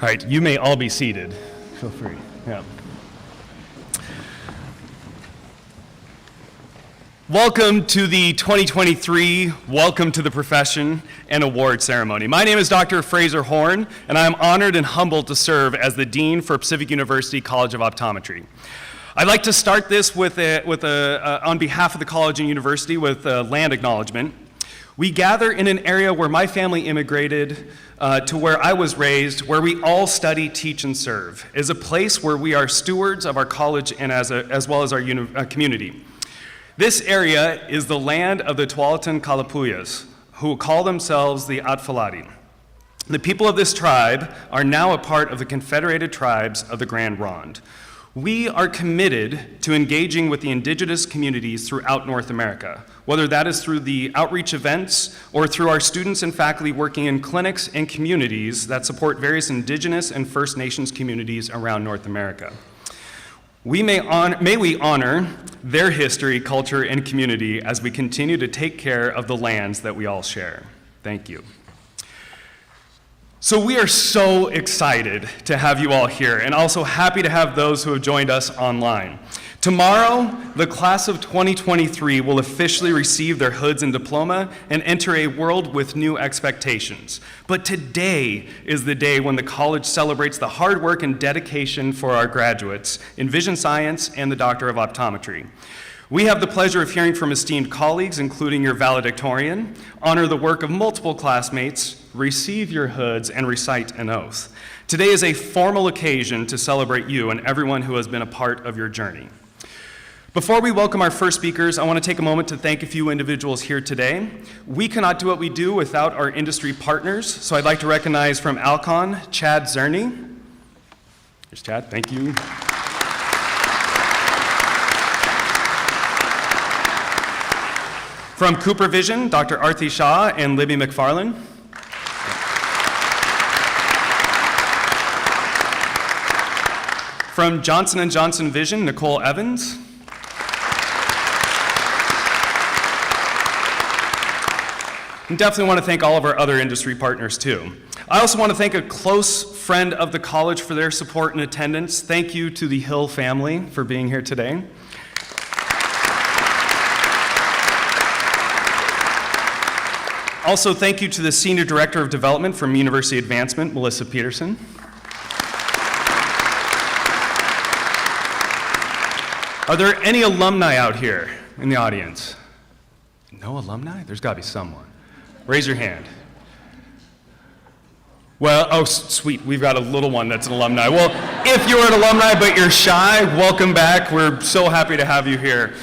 All right, you may all be seated. Feel free. Yeah. Welcome to the 2023 Welcome to the Profession and Award Ceremony. My name is Dr. Fraser Horn, and I'm honored and humbled to serve as the Dean for Pacific University College of Optometry. I'd like to start this on behalf of the college and university with a land acknowledgement. We gather in an area where my family immigrated to where I was raised, where we all study, teach, and serve. It is a place where we are stewards of our college and as well as our community. This area is the land of the Tualatin Kalapuyas, who call themselves the Atfalati. The people of this tribe are now a part of the Confederated Tribes of the Grand Ronde. We are committed to engaging with the indigenous communities throughout North America, whether that is through the outreach events or through our students and faculty working in clinics and communities that support various indigenous and First Nations communities around North America. May we honor their history, culture, and community as we continue to take care of the lands that we all share. Thank you. So we are so excited to have you all here, and also happy to have those who have joined us online. Tomorrow, the class of 2023 will officially receive their hoods and diploma and enter a world with new expectations. But today is the day when the college celebrates the hard work and dedication for our graduates in vision science and the Doctor of Optometry. We have the pleasure of hearing from esteemed colleagues, including your valedictorian, honor the work of multiple classmates, receive your hoods, and recite an oath. Today is a formal occasion to celebrate you and everyone who has been a part of your journey. Before we welcome our first speakers, I want to take a moment to thank a few individuals here today. We cannot do what we do without our industry partners, so I'd like to recognize from Alcon, Chad Zerny. Here's Chad, thank you. From Cooper Vision, Dr. Arthi Shah and Libby McFarlane. From Johnson & Johnson Vision, Nicole Evans. And definitely want to thank all of our other industry partners too. I also want to thank a close friend of the college for their support and attendance. Thank you to the Hill family for being here today. Also, thank you to the Senior Director of Development from University Advancement, Melissa Peterson. Are there any alumni out here in the audience? No alumni? There's got to be someone. Raise your hand. Well, oh, sweet, we've got a little one that's an alumni. Well, if you're an alumni but you're shy, welcome back. We're so happy to have you here.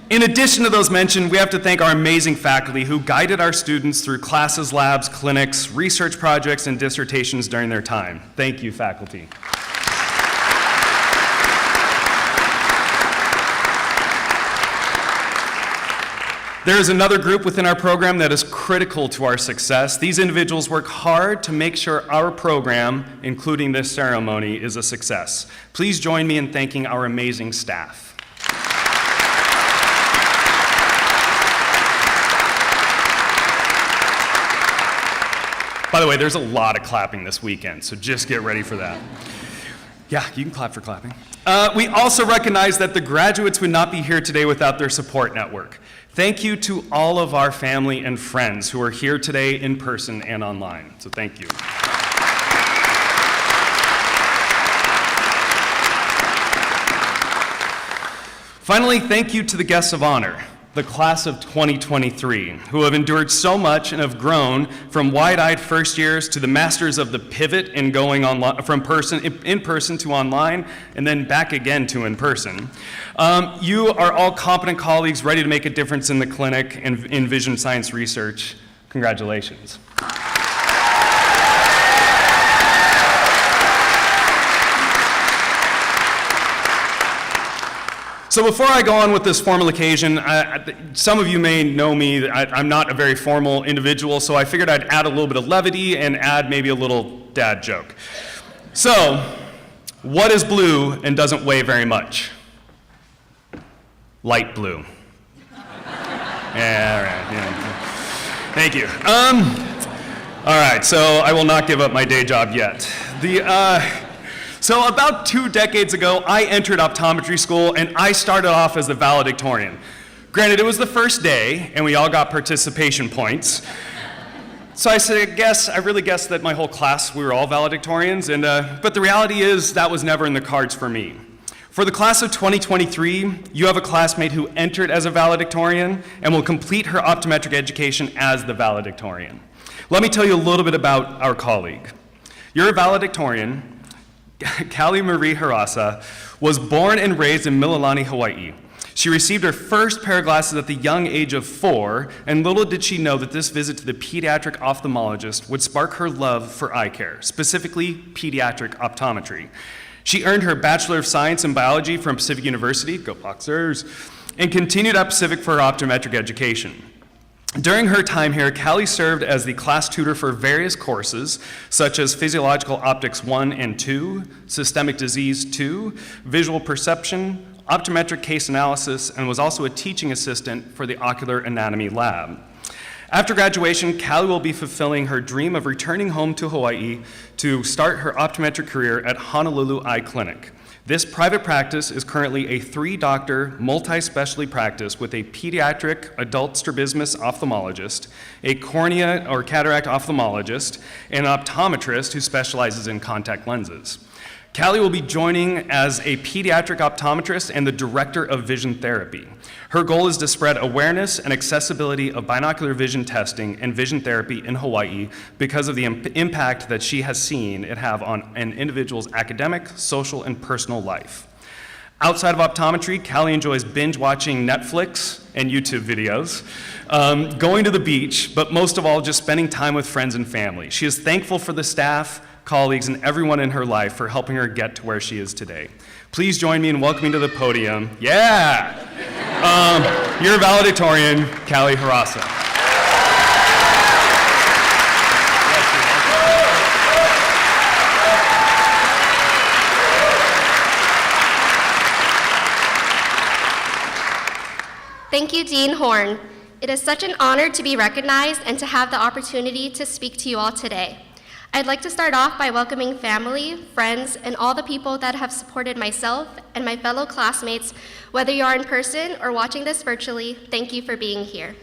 In addition to those mentioned, we have to thank our amazing faculty who guided our students through classes, labs, clinics, research projects, and dissertations during their time. Thank you, faculty. There is another group within our program that is critical to our success. These individuals work hard to make sure our program, including this ceremony, is a success. Please join me in thanking our amazing staff. By the way, there's a lot of clapping this weekend, so just get ready for that. Yeah, you can clap for clapping. We also recognize that the graduates would not be here today without their support network. Thank you to all of our family and friends who are here today in person and online, so thank you. Finally, thank you to the guests of honor, the class of 2023, who have endured so much and have grown from wide-eyed first years to the masters of the pivot in going online, from in person to online, and then back again to in person. You are all competent colleagues ready to make a difference in the clinic and in vision science research. Congratulations. So before I go on with this formal occasion, some of you may know me, I'm not a very formal individual, so I figured I'd add a little bit of levity and add maybe a little dad joke. So, what is blue and doesn't weigh very much? Light blue. Yeah, all right, yeah. Thank you. All right, so I will not give up my day job yet. So about 2 decades ago, I entered optometry school, and I started off as the valedictorian. Granted, it was the first day, and we all got participation points. So I really guessed that my whole class, we were all valedictorians, but the reality is that was never in the cards for me. For the class of 2023, you have a classmate who entered as a valedictorian and will complete her optometric education as the valedictorian. Let me tell you a little bit about our colleague. Your valedictorian, Callie Marie Hirasa, was born and raised in Mililani, Hawaii. She received her first pair of glasses at the young age of 4, and little did she know that this visit to the pediatric ophthalmologist would spark her love for eye care, specifically pediatric optometry. She earned her Bachelor of Science in Biology from Pacific University, go Boxers, and continued at Pacific for her optometric education. During her time here, Callie served as the class tutor for various courses, such as Physiological Optics 1 and 2, Systemic Disease 2, Visual Perception, Optometric Case Analysis, and was also a teaching assistant for the Ocular Anatomy Lab. After graduation, Callie will be fulfilling her dream of returning home to Hawaii to start her optometric career at Honolulu Eye Clinic. This private practice is currently a 3-doctor, multi-specialty practice with a pediatric adult strabismus ophthalmologist, a cornea or cataract ophthalmologist, and an optometrist who specializes in contact lenses. Callie will be joining as a pediatric optometrist and the director of vision therapy. Her goal is to spread awareness and accessibility of binocular vision testing and vision therapy in Hawaii because of the impact that she has seen it have on an individual's academic, social, and personal life. Outside of optometry, Callie enjoys binge watching Netflix and YouTube videos, going to the beach, but most of all, just spending time with friends and family. She is thankful for the staff, colleagues, and everyone in her life for helping her get to where she is today. Please join me in welcoming to the podium, your valedictorian, Callie Hirasa. Thank you, Dean Horn. It is such an honor to be recognized and to have the opportunity to speak to you all today. I'd like to start off by welcoming family, friends, and all the people that have supported myself and my fellow classmates, whether you are in person or watching this virtually. Thank you for being here.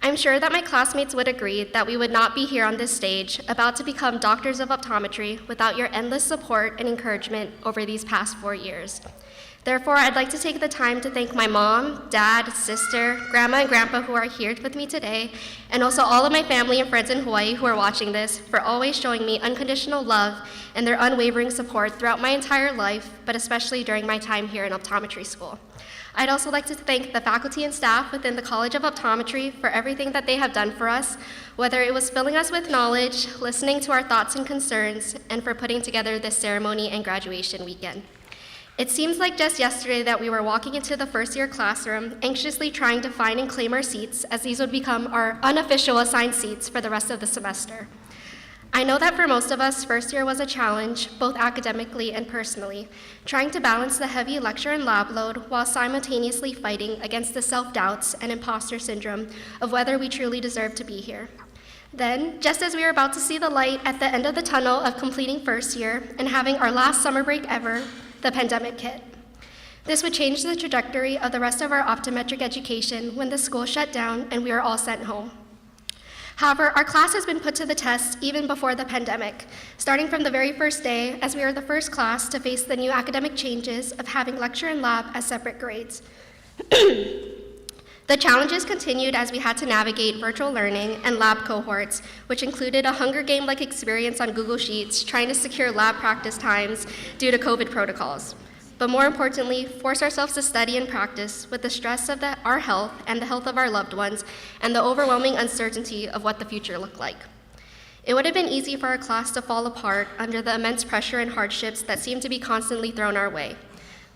I'm sure that my classmates would agree that we would not be here on this stage about to become doctors of optometry without your endless support and encouragement over these past 4 years. Therefore, I'd like to take the time to thank my mom, dad, sister, grandma, and grandpa who are here with me today, and also all of my family and friends in Hawaii who are watching this for always showing me unconditional love and their unwavering support throughout my entire life, but especially during my time here in optometry school. I'd also like to thank the faculty and staff within the College of Optometry for everything that they have done for us, whether it was filling us with knowledge, listening to our thoughts and concerns, and for putting together this ceremony and graduation weekend. It seems like just yesterday that we were walking into the first-year classroom, anxiously trying to find and claim our seats, as these would become our unofficial assigned seats for the rest of the semester. I know that for most of us, first year was a challenge, both academically and personally, trying to balance the heavy lecture and lab load while simultaneously fighting against the self-doubts and imposter syndrome of whether we truly deserve to be here. Then, just as we were about to see the light at the end of the tunnel of completing first year and having our last summer break ever, the pandemic hit. This would change the trajectory of the rest of our optometric education when the school shut down and we were all sent home. However, our class has been put to the test even before the pandemic, starting from the very first day, as we were the first class to face the new academic changes of having lecture and lab as separate grades. The challenges continued as we had to navigate virtual learning and lab cohorts, which included a Hunger Game-like experience on Google Sheets, trying to secure lab practice times due to COVID protocols. But more importantly, force ourselves to study and practice with the stress of our health and the health of our loved ones, and the overwhelming uncertainty of what the future looked like. It would have been easy for our class to fall apart under the immense pressure and hardships that seemed to be constantly thrown our way.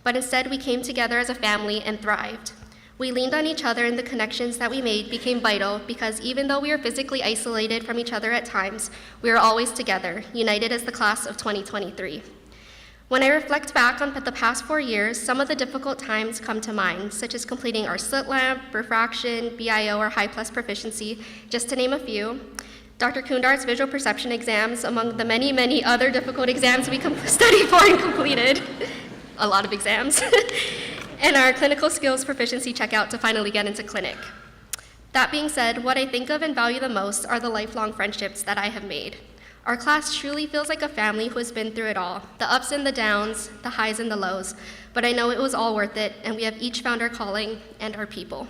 But instead, we came together as a family and thrived. We leaned on each other, and the connections that we made became vital because even though we were physically isolated from each other at times, we were always together, united as the class of 2023. When I reflect back on the past 4 years, some of the difficult times come to mind, such as completing our slit lamp, refraction, BIO, or high plus proficiency, just to name a few. Dr. Kundar's visual perception exams, among the many, many other difficult exams we studied for and completed, a lot of exams, and our clinical skills proficiency checkout to finally get into clinic. That being said, what I think of and value the most are the lifelong friendships that I have made. Our class truly feels like a family who has been through it all, the ups and the downs, the highs and the lows, but I know it was all worth it, and we have each found our calling and our people.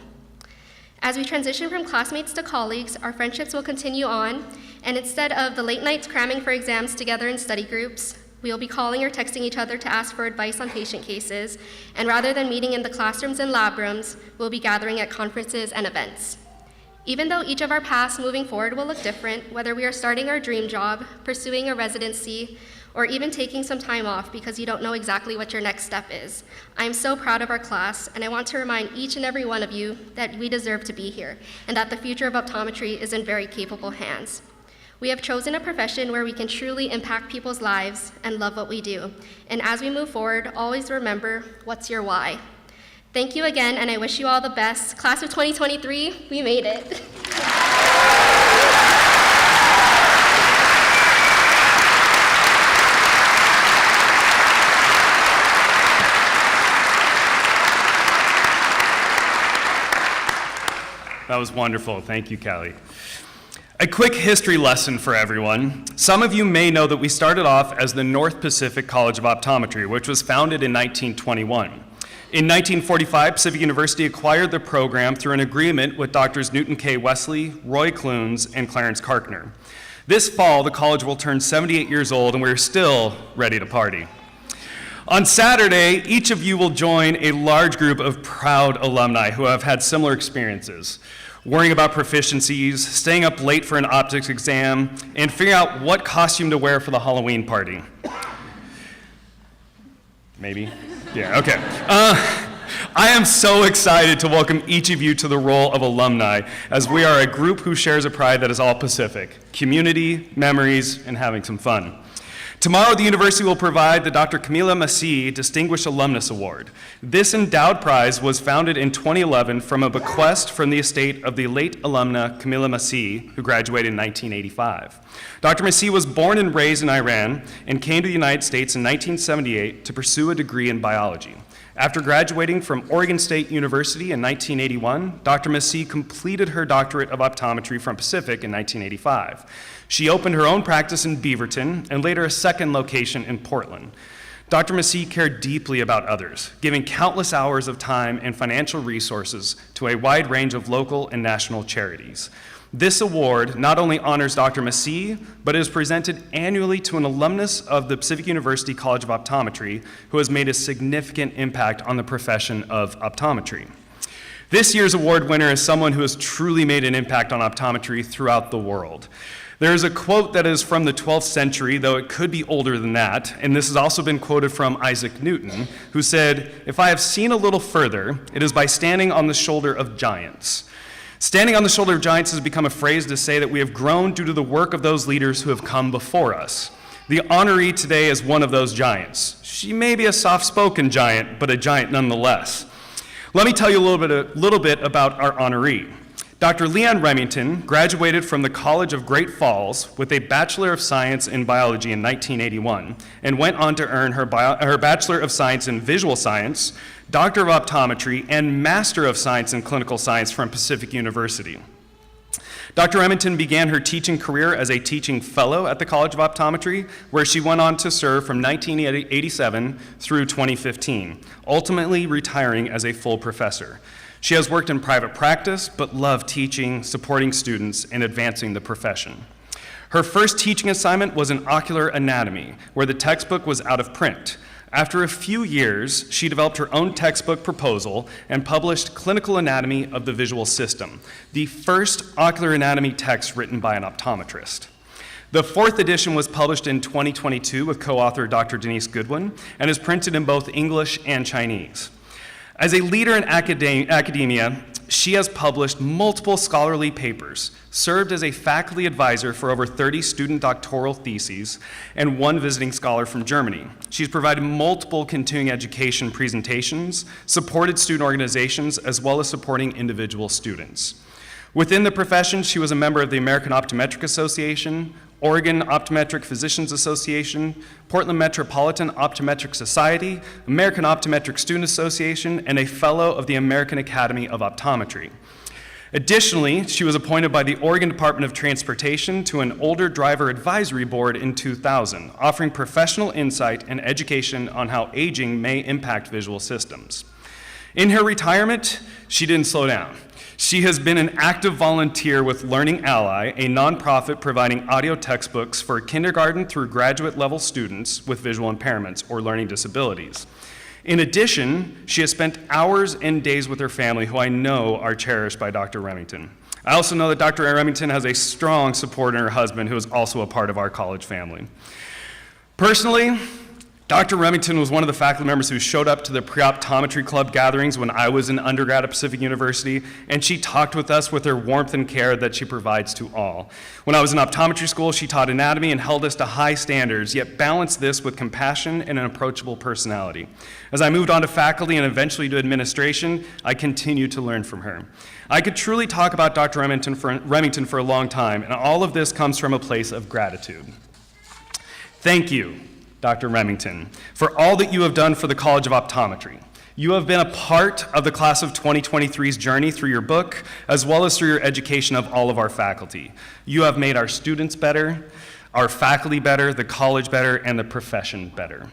As we transition from classmates to colleagues, our friendships will continue on, and instead of the late nights cramming for exams together in study groups, we will be calling or texting each other to ask for advice on patient cases, and rather than meeting in the classrooms and lab rooms, we'll be gathering at conferences and events. Even though each of our paths moving forward will look different, whether we are starting our dream job, pursuing a residency, or even taking some time off because you don't know exactly what your next step is, I am so proud of our class, and I want to remind each and every one of you that we deserve to be here, and that the future of optometry is in very capable hands. We have chosen a profession where we can truly impact people's lives and love what we do. And as we move forward, always remember, what's your why? Thank you again, and I wish you all the best. Class of 2023, we made it. That was wonderful. Thank you, Callie. A quick history lesson for everyone. Some of you may know that we started off as the North Pacific College of Optometry, which was founded in 1921. In 1945, Pacific University acquired the program through an agreement with Drs. Newton K. Wesley, Roy Clunes, and Clarence Karkner. This fall, the college will turn 78 years old, and we're still ready to party. On Saturday, each of you will join a large group of proud alumni who have had similar experiences, worrying about proficiencies, staying up late for an optics exam, and figuring out what costume to wear for the Halloween party. Maybe? Yeah, okay. I am so excited to welcome each of you to the role of alumni, as we are a group who shares a pride that is all Pacific: community, memories, and having some fun. Tomorrow, the university will provide the Dr. Camila Massey Distinguished Alumnus Award. This endowed prize was founded in 2011 from a bequest from the estate of the late alumna Camila Massey, who graduated in 1985. Dr. Massey was born and raised in Iran and came to the United States in 1978 to pursue a degree in biology. After graduating from Oregon State University in 1981, Dr. Massey completed her doctorate of optometry from Pacific in 1985. She opened her own practice in Beaverton and later a second location in Portland. Dr. Massey cared deeply about others, giving countless hours of time and financial resources to a wide range of local and national charities. This award not only honors Dr. Massey, but is presented annually to an alumnus of the Pacific University College of Optometry who has made a significant impact on the profession of optometry. This year's award winner is someone who has truly made an impact on optometry throughout the world. There is a quote that is from the 12th century, though it could be older than that, and this has also been quoted from Isaac Newton, who said, "If I have seen a little further, it is by standing on the shoulder of giants." Standing on the shoulder of giants has become a phrase to say that we have grown due to the work of those leaders who have come before us. The honoree today is one of those giants. She may be a soft-spoken giant, but a giant nonetheless. Let me tell you a little bit about our honoree. Dr. Leanne Remington graduated from the College of Great Falls with a Bachelor of Science in Biology in 1981 and went on to earn her Bachelor of Science in Visual Science, Doctor of Optometry, and Master of Science in Clinical Science from Pacific University. Dr. Remington began her teaching career as a teaching fellow at the College of Optometry, where she went on to serve from 1987 through 2015, ultimately retiring as a full professor. She has worked in private practice, but loved teaching, supporting students, and advancing the profession. Her first teaching assignment was in ocular anatomy, where the textbook was out of print. After a few years, she developed her own textbook proposal and published Clinical Anatomy of the Visual System, the first ocular anatomy text written by an optometrist. The fourth edition was published in 2022 with co-author Dr. Denise Goodwin and is printed in both English and Chinese. As a leader in academia, she has published multiple scholarly papers, served as a faculty advisor for over 30 student doctoral theses, and one visiting scholar from Germany. She's provided multiple continuing education presentations, supported student organizations, as well as supporting individual students. Within the profession, she was a member of the American Optometric Association, Oregon Optometric Physicians Association, Portland Metropolitan Optometric Society, American Optometric Student Association, and a fellow of the American Academy of Optometry. Additionally, she was appointed by the Oregon Department of Transportation to an Older Driver Advisory Board in 2000, offering professional insight and education on how aging may impact visual systems. In her retirement, she didn't slow down. She has been an active volunteer with Learning Ally, a nonprofit providing audio textbooks for kindergarten through graduate level students with visual impairments or learning disabilities. In addition, she has spent hours and days with her family, who I know are cherished by Dr. Remington. I also know that Dr. Remington has a strong support in her husband, who is also a part of our college family. Personally, Dr. Remington was one of the faculty members who showed up to the pre-optometry club gatherings when I was an undergrad at Pacific University, and she talked with us with her warmth and care that she provides to all. When I was in optometry school, she taught anatomy and held us to high standards, yet balanced this with compassion and an approachable personality. As I moved on to faculty and eventually to administration, I continued to learn from her. I could truly talk about Dr. Remington for a long time, and all of this comes from a place of gratitude. Thank you, Dr. Remington, for all that you have done for the College of Optometry. You have been a part of the class of 2023's journey through your book, as well as through your education of all of our faculty. You have made our students better, our faculty better, the college better, and the profession better.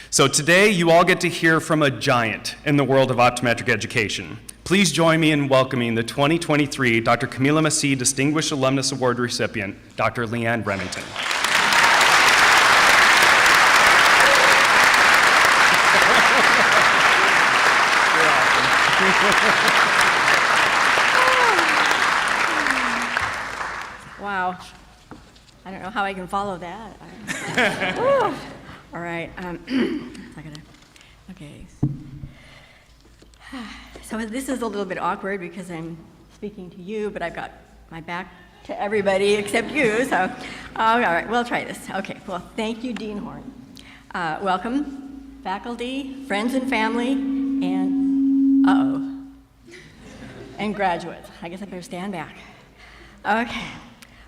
So today, you all get to hear from a giant in the world of optometric education. Please join me in welcoming the 2023 Dr. Camila Massey Distinguished Alumnus Award recipient, Dr. Leanne Remington. Wow. I don't know how I can follow that. All right. Okay. So this is a little bit awkward because I'm speaking to you, but I've got my back to everybody except you. So, all right, we'll try this. Okay. Well, thank you, Dean Horn. Welcome, faculty, friends and family, and and graduates. I guess I better stand back. Okay.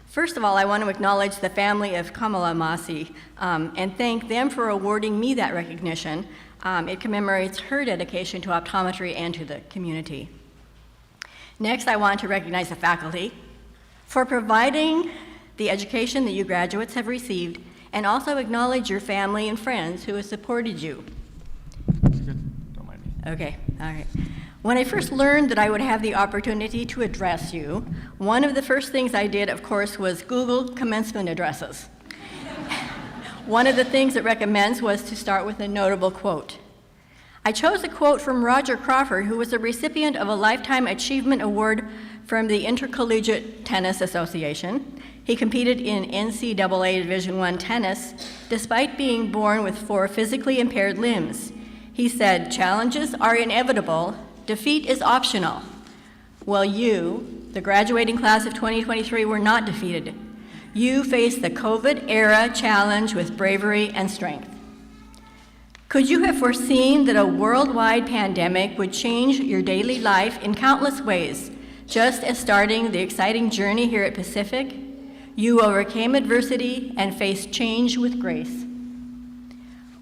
First of all, I want to acknowledge the family of Kamala Massey and thank them for awarding me that recognition. It commemorates her dedication to optometry and to the community. Next, I want to recognize the faculty for providing the education that you graduates have received, and also acknowledge your family and friends who have supported you. Don't mind me. Okay, all right. When I first learned that I would have the opportunity to address you, one of the first things I did, of course, was Google commencement addresses. One of the things it recommends was to start with a notable quote. I chose a quote from Roger Crawford, who was a recipient of a Lifetime Achievement Award from the Intercollegiate Tennis Association. He competed in NCAA Division I tennis, despite being born with 4 physically impaired limbs. He said, "Challenges are inevitable. Defeat is optional." Well, you, the graduating class of 2023, were not defeated. You faced the COVID-era challenge with bravery and strength. Could you have foreseen that a worldwide pandemic would change your daily life in countless ways, just as starting the exciting journey here at Pacific? You overcame adversity and faced change with grace.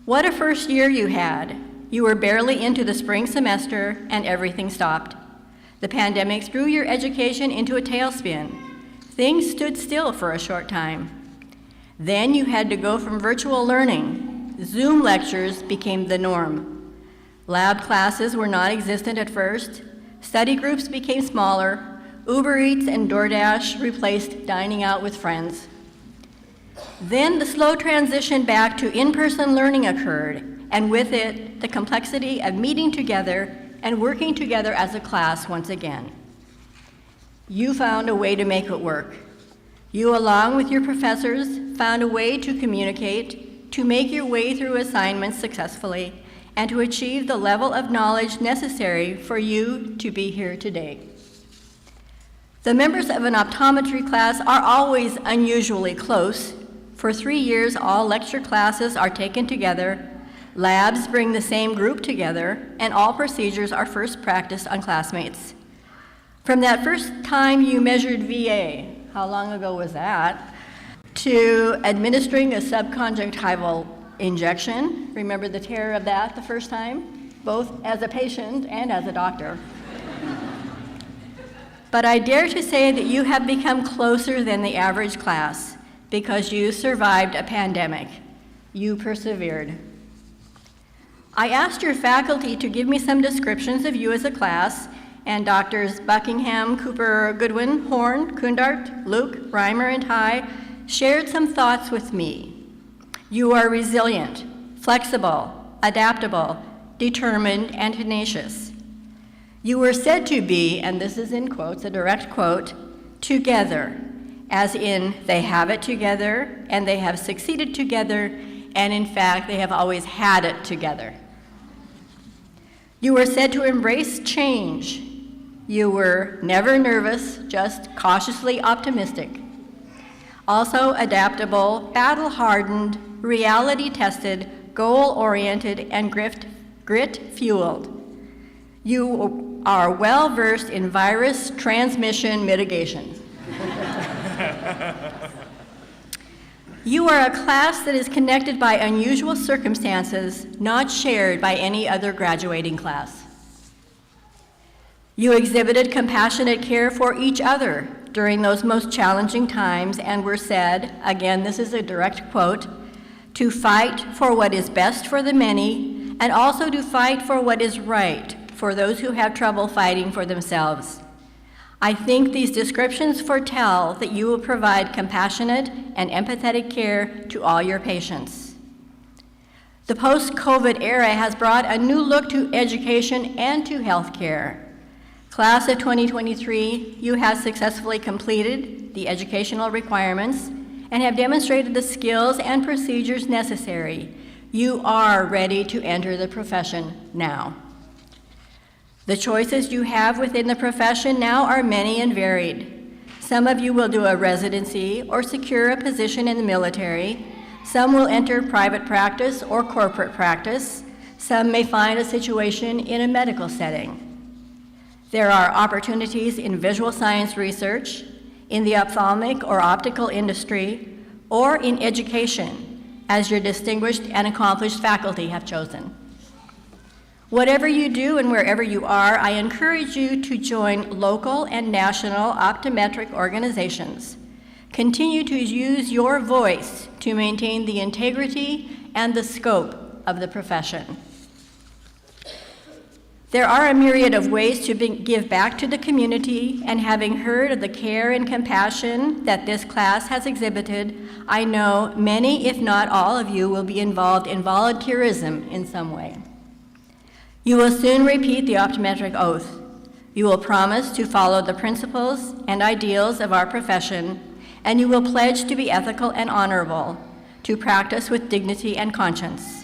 What a first year you had. You were barely into the spring semester and everything stopped. The pandemic threw your education into a tailspin. Things stood still for a short time. Then you had to go from virtual learning. Zoom lectures became the norm. Lab classes were non-existent at first. Study groups became smaller. Uber Eats and DoorDash replaced dining out with friends. Then the slow transition back to in-person learning occurred, and with it, the complexity of meeting together and working together as a class once again. You found a way to make it work. You, along with your professors, found a way to communicate, to make your way through assignments successfully, and to achieve the level of knowledge necessary for you to be here today. The members of an optometry class are always unusually close. For 3 years, all lecture classes are taken together, labs bring the same group together, and all procedures are first practiced on classmates. From that first time you measured VA, how long ago was that, to administering a subconjunctival injection, remember the terror of that the first time, both as a patient and as a doctor. But I dare to say that you have become closer than the average class because you survived a pandemic. You persevered. I asked your faculty to give me some descriptions of you as a class, and Doctors Buckingham, Cooper, Goodwin, Horn, Kundart, Luke, Reimer, and Ty shared some thoughts with me. You are resilient, flexible, adaptable, determined, and tenacious. You were said to be, and this is in quotes, a direct quote, together, as in they have it together, and they have succeeded together, and in fact, they have always had it together. You were said to embrace change. You were never nervous, just cautiously optimistic. Also adaptable, battle-hardened, reality-tested, goal-oriented, and grit-fueled. You are well-versed in virus transmission mitigation. You are a class that is connected by unusual circumstances not shared by any other graduating class. You exhibited compassionate care for each other during those most challenging times and were said, again, this is a direct quote, to fight for what is best for the many and also to fight for what is right for those who have trouble fighting for themselves. I think these descriptions foretell that you will provide compassionate and empathetic care to all your patients. The post-COVID era has brought a new look to education and to healthcare. Class of 2023, you have successfully completed the educational requirements and have demonstrated the skills and procedures necessary. You are ready to enter the profession now. The choices you have within the profession now are many and varied. Some of you will do a residency or secure a position in the military. Some will enter private practice or corporate practice. Some may find a situation in a medical setting. There are opportunities in visual science research, in the ophthalmic or optical industry, or in education, as your distinguished and accomplished faculty have chosen. Whatever you do and wherever you are, I encourage you to join local and national optometric organizations. Continue to use your voice to maintain the integrity and the scope of the profession. There are a myriad of ways to give back to the community, and having heard of the care and compassion that this class has exhibited, I know many, if not all of you, will be involved in volunteerism in some way. You will soon repeat the optometric oath. You will promise to follow the principles and ideals of our profession, and you will pledge to be ethical and honorable, to practice with dignity and conscience.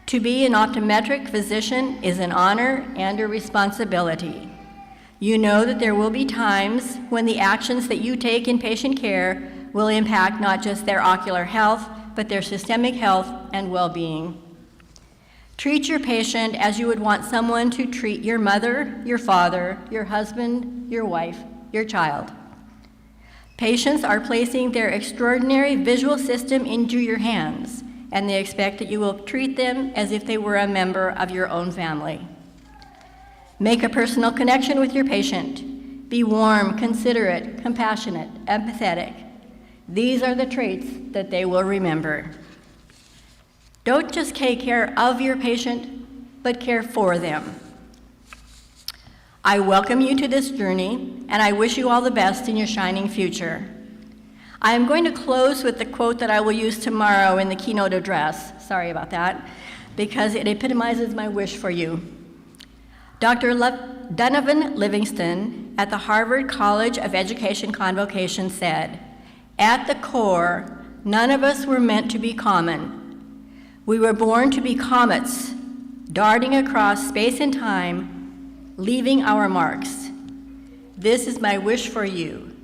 To be an optometric physician is an honor and a responsibility. You know that there will be times when the actions that you take in patient care will impact not just their ocular health, but their systemic health and well-being. Treat your patient as you would want someone to treat your mother, your father, your husband, your wife, your child. Patients are placing their extraordinary visual system into your hands, and they expect that you will treat them as if they were a member of your own family. Make a personal connection with your patient. Be warm, considerate, compassionate, empathetic. These are the traits that they will remember. Don't just take care of your patient, but care for them. I welcome you to this journey, and I wish you all the best in your shining future. I am going to close with the quote that I will use tomorrow in the keynote address. Sorry about that, because it epitomizes my wish for you. Dr. Donovan Livingston at the Harvard College of Education Convocation said, "At the core, none of us were meant to be common. We were born to be comets, darting across space and time, leaving our marks. This is my wish for you,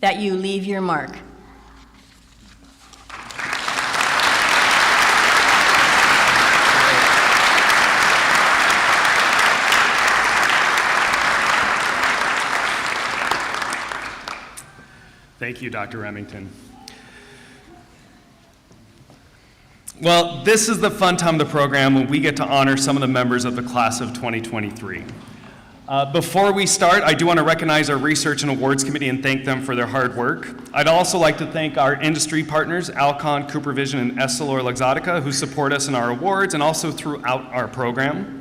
that you leave your mark." Thank you, Dr. Remington. Well, this is the fun time of the program when we get to honor some of the members of the class of 2023. Before we start, I do want to recognize our Research and Awards Committee and thank them for their hard work. I'd also like to thank our industry partners, Alcon, CooperVision, and EssilorLuxottica, who support us in our awards and also throughout our program.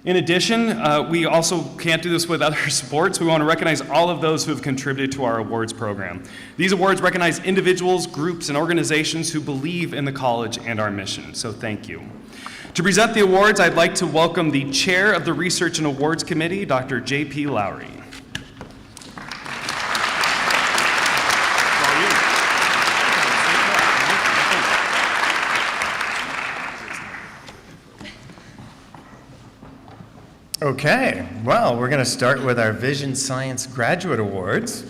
In addition, we also can't do this with other sports. We want to recognize all of those who have contributed to our awards program. These awards recognize individuals, groups, and organizations who believe in the college and our mission, so thank you. To present the awards, I'd like to welcome the Chair of the Research and Awards Committee, Dr. J.P. Lowry. Okay, well, we're going to start with our Vision Science Graduate Awards.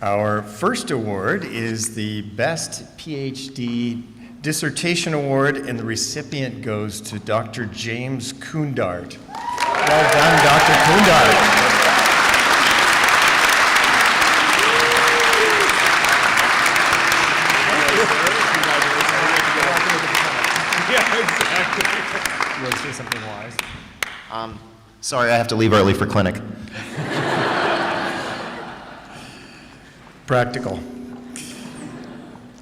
Our first award is the Best PhD Dissertation Award, and the recipient goes to Dr. James Koondart. Well done, Dr. Koondart. You want to say something wise? Sorry, I have to leave early for clinic. Practical.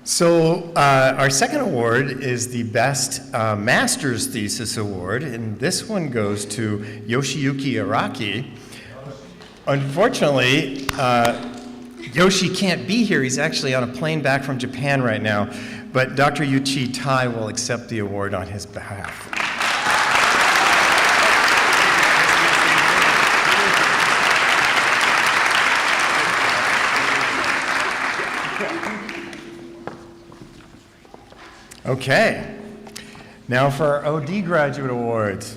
So our second award is the Best Master's Thesis Award, and this one goes to Yoshiyuki Araki. Unfortunately, Yoshi can't be here. He's actually on a plane back from Japan right now, but Dr. Yuichi Tai will accept the award on his behalf. Okay, now for our OD Graduate Awards.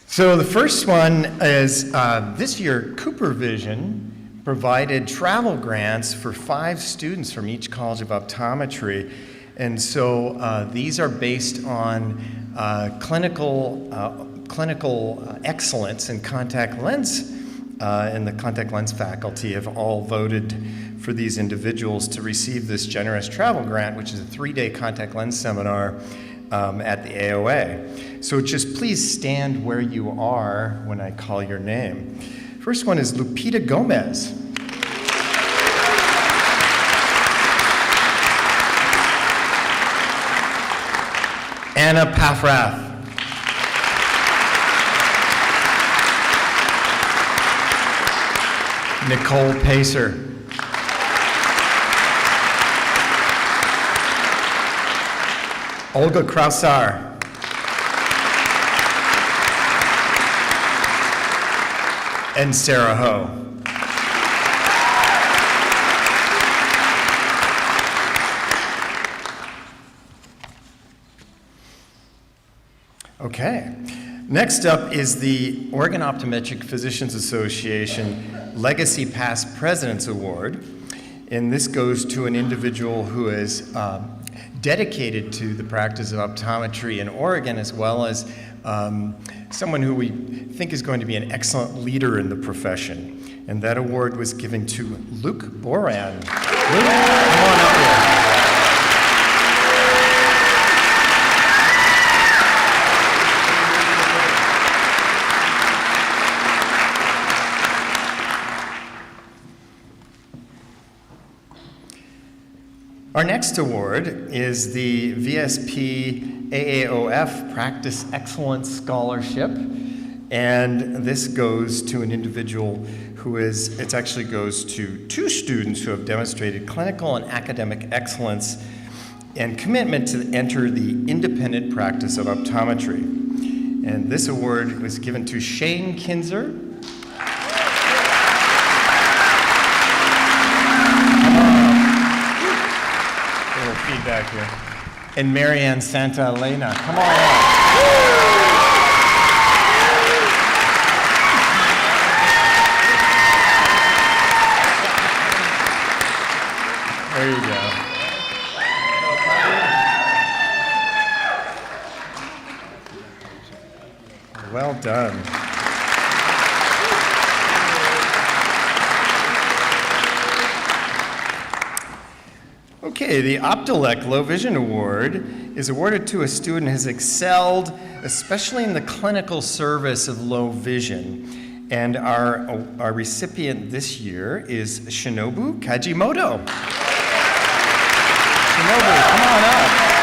So the first one is this year, CooperVision provided travel grants for 5 students from each College of Optometry. And so these are based on clinical excellence in contact lens, and the contact lens faculty have all voted for these individuals to receive this generous travel grant, which is a 3-day contact lens seminar at the AOA. So just please stand where you are when I call your name. First one is Lupita Gomez. Anna Paffrath. Nicole Pacer. Olga Krausar. And Sarah Ho. Okay. Next up is the Oregon Optometric Physicians Association Legacy Past Presidents Award. And this goes to an individual who is dedicated to the practice of optometry in Oregon, as well as someone who we think is going to be an excellent leader in the profession. And that award was given to Luke Boran. Luke, come on up here. Our next award is the VSP AAOF Practice Excellence Scholarship, and this goes to an individual who it actually goes to 2 students who have demonstrated clinical and academic excellence and commitment to enter the independent practice of optometry. And this award was given to Shane Kinzer. Feedback here. And Marianne Santa Elena. Come on up. There you go. Well done. Okay, the Optelec Low Vision Award is awarded to a student who has excelled, especially in the clinical service of low vision. And our recipient this year is Shinobu Kajimoto. Shinobu, come on up.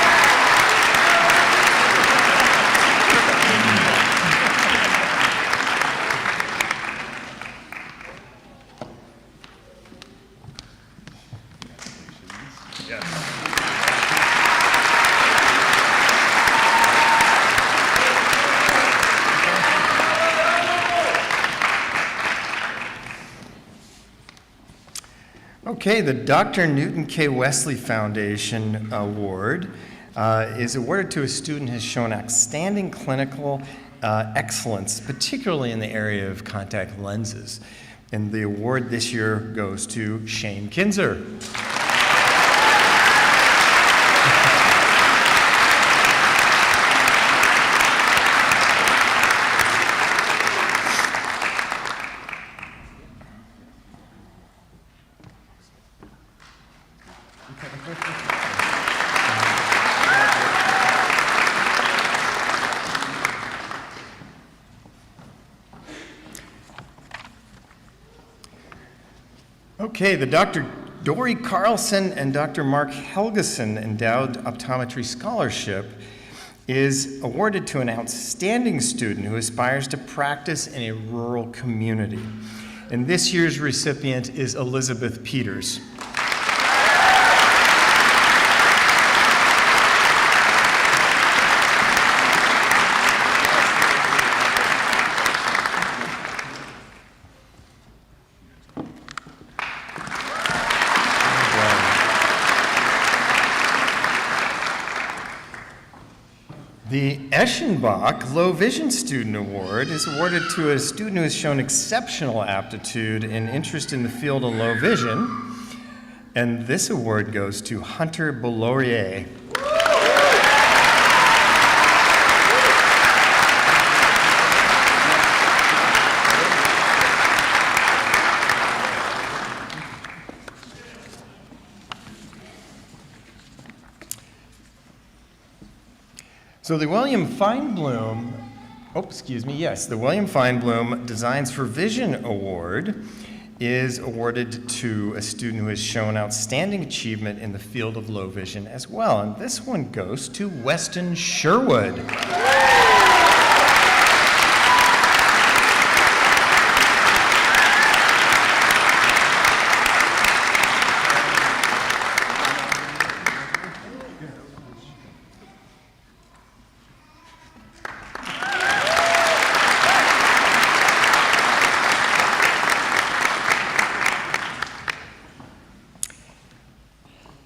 Okay, the Dr. Newton K. Wesley Foundation Award is awarded to a student who has shown outstanding clinical excellence, particularly in the area of contact lenses. And the award this year goes to Shane Kinzer. Okay, the Dr. Dory Carlson and Dr. Mark Helgeson Endowed Optometry Scholarship is awarded to an outstanding student who aspires to practice in a rural community. And this year's recipient is Elizabeth Peters. The Eschenbach Low Vision Student Award is awarded to a student who has shown exceptional aptitude and interest in the field of low vision. And this award goes to Hunter Boulaurier. So the William Feinblum, the William Feinblum Designs for Vision Award is awarded to a student who has shown outstanding achievement in the field of low vision as well. And this one goes to Weston Sherwood.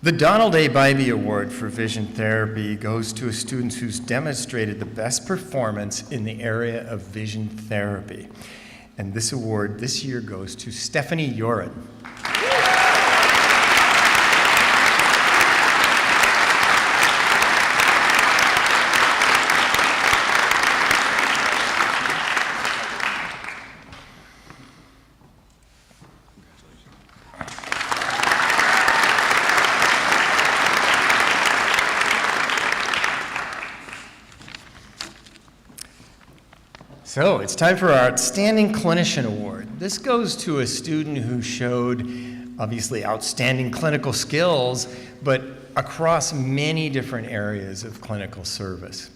The Donald A. Bybee Award for Vision Therapy goes to a student who's demonstrated the best performance in the area of vision therapy. And this award this year goes to Stephanie Yoren. So it's time for our Outstanding Clinician Award. This goes to a student who showed obviously outstanding clinical skills, but across many different areas of clinical service.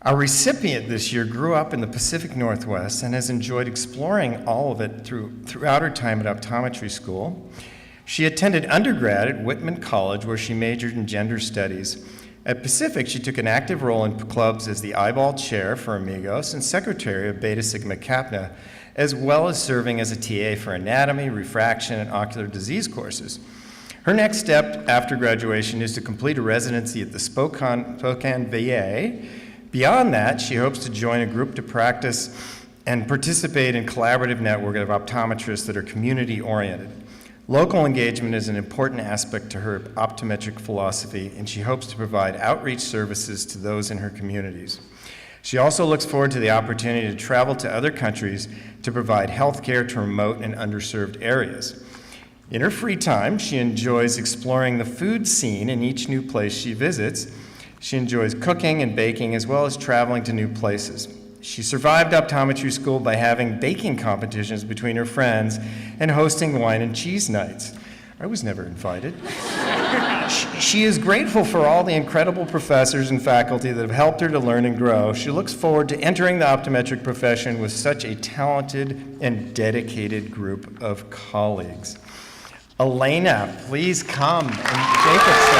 Our recipient this year grew up in the Pacific Northwest and has enjoyed exploring all of it throughout her time at optometry school. She attended undergrad at Whitman College, where she majored in gender studies. At Pacific, she took an active role in clubs as the eyeball chair for Amigos and secretary of Beta Sigma Kappa, as well as serving as a TA for anatomy, refraction, and ocular disease courses. Her next step after graduation is to complete a residency at the Spokane VA. Beyond that, she hopes to join a group to practice and participate in collaborative network of optometrists that are community-oriented. Local engagement is an important aspect to her optometric philosophy, and she hopes to provide outreach services to those in her communities. She also looks forward to the opportunity to travel to other countries to provide health care to remote and underserved areas. In her free time, she enjoys exploring the food scene in each new place she visits. She enjoys cooking and baking as well as traveling to new places. She survived optometry school by having baking competitions between her friends and hosting wine and cheese nights. I was never invited. She is grateful for all the incredible professors and faculty that have helped her to learn and grow. She looks forward to entering the optometric profession with such a talented and dedicated group of colleagues. Elena, please come and take us.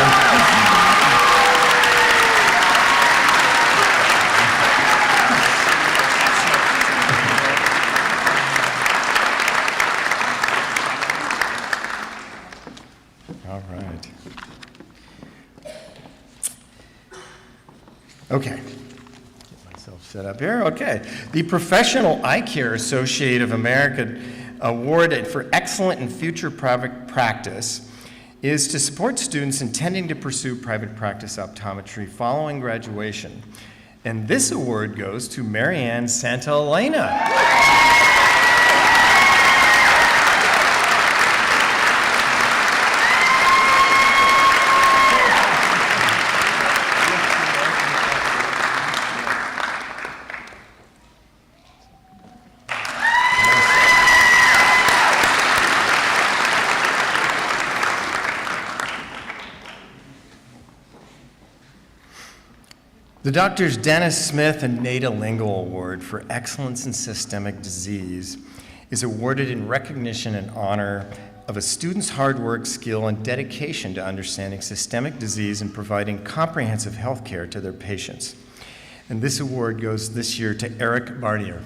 All right. Okay. Get myself set up here. Okay. The Professional Eye Care Associate of America Award for Excellent in Future Private Practice is to support students intending to pursue private practice optometry following graduation. And this award goes to Marianne Santaelena. The Drs. Dennis Smith and Nada Lingle Award for Excellence in Systemic Disease is awarded in recognition and honor of a student's hard work, skill, and dedication to understanding systemic disease and providing comprehensive health care to their patients. And this award goes this year to Eric Barnier.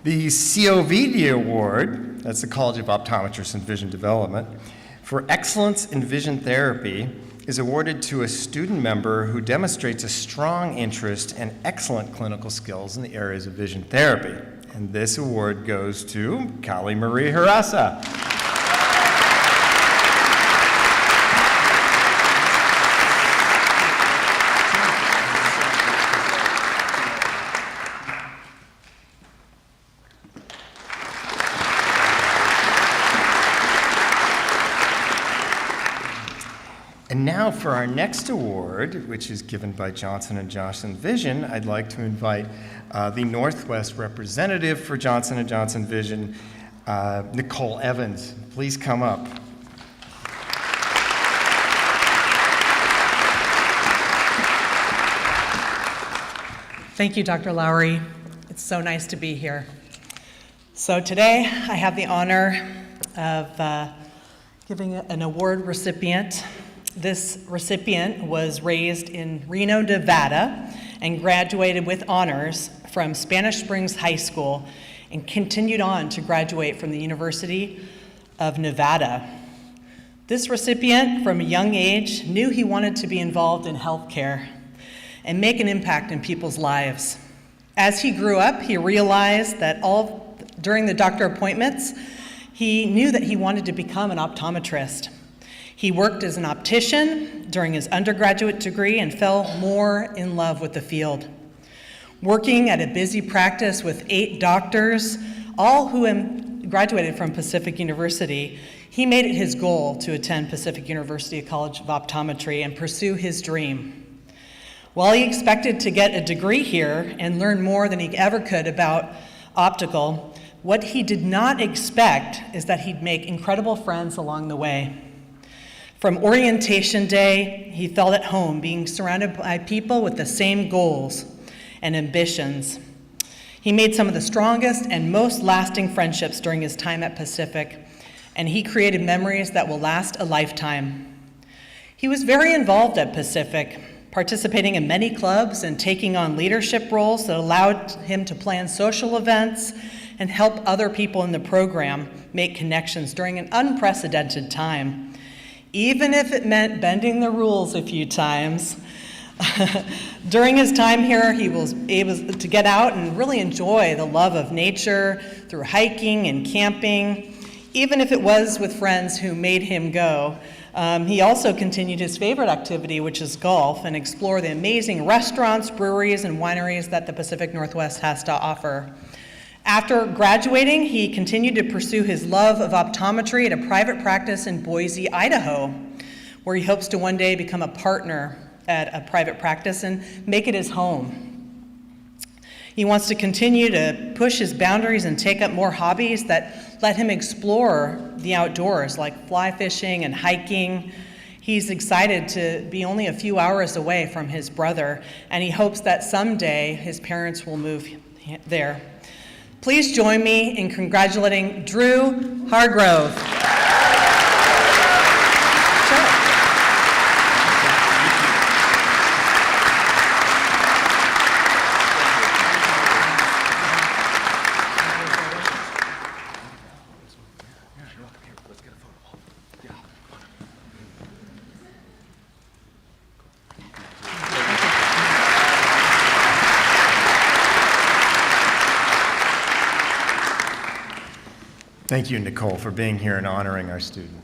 The COVD Award, that's the College of Optometrists and Vision Development, for excellence in vision therapy is awarded to a student member who demonstrates a strong interest and excellent clinical skills in the areas of vision therapy. And this award goes to Kali Marie Harasa. And now for our next award, which is given by Johnson & Johnson Vision, I'd like to invite the Northwest representative for Johnson & Johnson Vision, Nicole Evans. Please come up. Thank you, Dr. Lowry. It's so nice to be here. So today I have the honor of giving an award recipient. This recipient was raised in Reno, Nevada, and graduated with honors from Spanish Springs High School and continued on to graduate from the University of Nevada. This recipient, from a young age, knew he wanted to be involved in healthcare and make an impact in people's lives. As he grew up, he realized that during the doctor appointments, he knew that he wanted to become an optometrist. He worked as an optician during his undergraduate degree and fell more in love with the field. Working at a busy practice with 8 doctors, all who graduated from Pacific University, he made it his goal to attend Pacific University College of Optometry and pursue his dream. While he expected to get a degree here and learn more than he ever could about optical, what he did not expect is that he'd make incredible friends along the way. From orientation day, he felt at home being surrounded by people with the same goals and ambitions. He made some of the strongest and most lasting friendships during his time at Pacific, and he created memories that will last a lifetime. He was very involved at Pacific, participating in many clubs and taking on leadership roles that allowed him to plan social events and help other people in the program make connections during an unprecedented time. Even if it meant bending the rules a few times. During his time here, he was able to get out and really enjoy the love of nature through hiking and camping. Even if it was with friends who made him go, he also continued his favorite activity, which is golf, and explore the amazing restaurants, breweries, and wineries that the Pacific Northwest has to offer. After graduating, he continued to pursue his love of optometry at a private practice in Boise, Idaho, where he hopes to one day become a partner at a private practice and make it his home. He wants to continue to push his boundaries and take up more hobbies that let him explore the outdoors, like fly fishing and hiking. He's excited to be only a few hours away from his brother, and he hopes that someday his parents will move there. Please join me in congratulating Drew Hargrove. Thank you, Nicole, for being here and honoring our student.